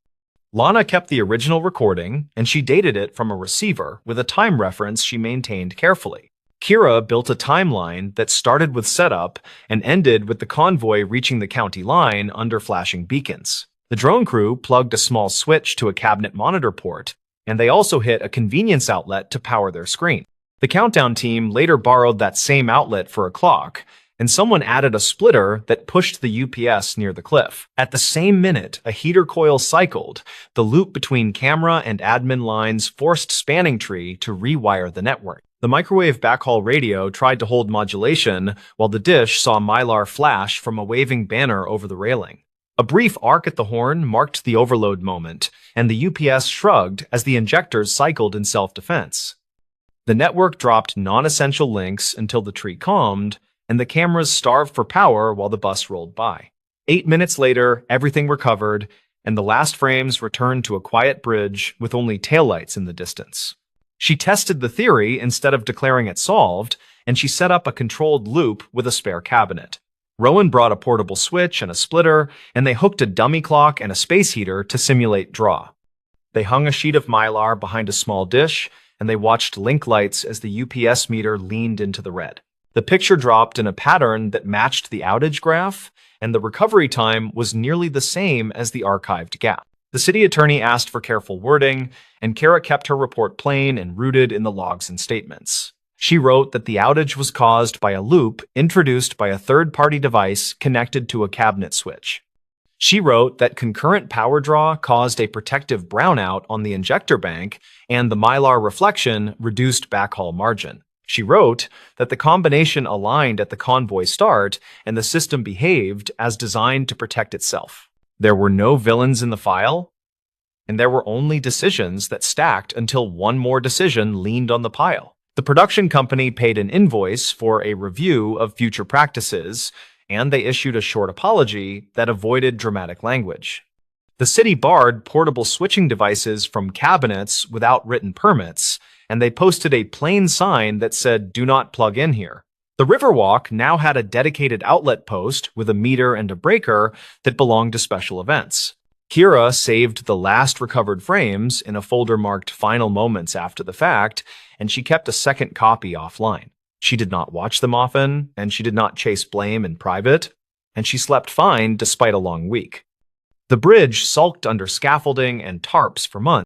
S1: Lana kept the original recording, and she dated it from a receiver with a time reference she maintained carefully. Kira built a timeline that started with setup and ended with the convoy reaching the county line under flashing beacons. The drone crew plugged a small switch to a cabinet monitor port, and they also hit a convenience outlet to power their screen. The countdown team later borrowed that same outlet for a clock, and someone added a splitter that pushed the UPS near the cliff. At the same minute, a heater coil cycled. The loop between camera and admin lines forced Spanning Tree to rewire the network. The microwave backhaul radio tried to hold modulation, while the dish saw Mylar flash from a waving banner over the railing. A brief arc at the horn marked the overload moment, and the UPS shrugged as the injectors cycled in self-defense. The network dropped non-essential links until the tree calmed, and the cameras starved for power while the bus rolled by. 8 minutes later, everything recovered, and the last frames returned to a quiet bridge with only taillights in the distance. She tested the theory instead of declaring it solved, and she set up a controlled loop with a spare cabinet. Rowan brought a portable switch and a splitter, and they hooked a dummy clock and a space heater to simulate draw. They hung a sheet of mylar behind a small dish, and they watched link lights as the UPS meter leaned into the red. The picture dropped in a pattern that matched the outage graph, and the recovery time was nearly the same as the archived gap. The city attorney asked for careful wording, and Kara kept her report plain and rooted in the logs and statements. She wrote that the outage was caused by a loop introduced by a third-party device connected to a cabinet switch. She wrote that concurrent power draw caused a protective brownout on the injector bank, and the mylar reflection reduced backhaul margin. She wrote that the combination aligned at the convoy start and the system behaved as designed to protect itself. There were no villains in the file, and there were only decisions that stacked until one more decision leaned on the pile. The production company paid an invoice for a review of future practices, and they issued a short apology that avoided dramatic language. The city barred portable switching devices from cabinets without written permits, and they posted a plain sign that said, "Do not plug in here." The Riverwalk now had a dedicated outlet post with a meter and a breaker that belonged to special events. Kira saved the last recovered frames in a folder marked Final Moments after the fact, and she kept a second copy offline. She did not watch them often, and she did not chase blame in private, and she slept fine despite a long week. The bridge sulked under scaffolding and tarps for months.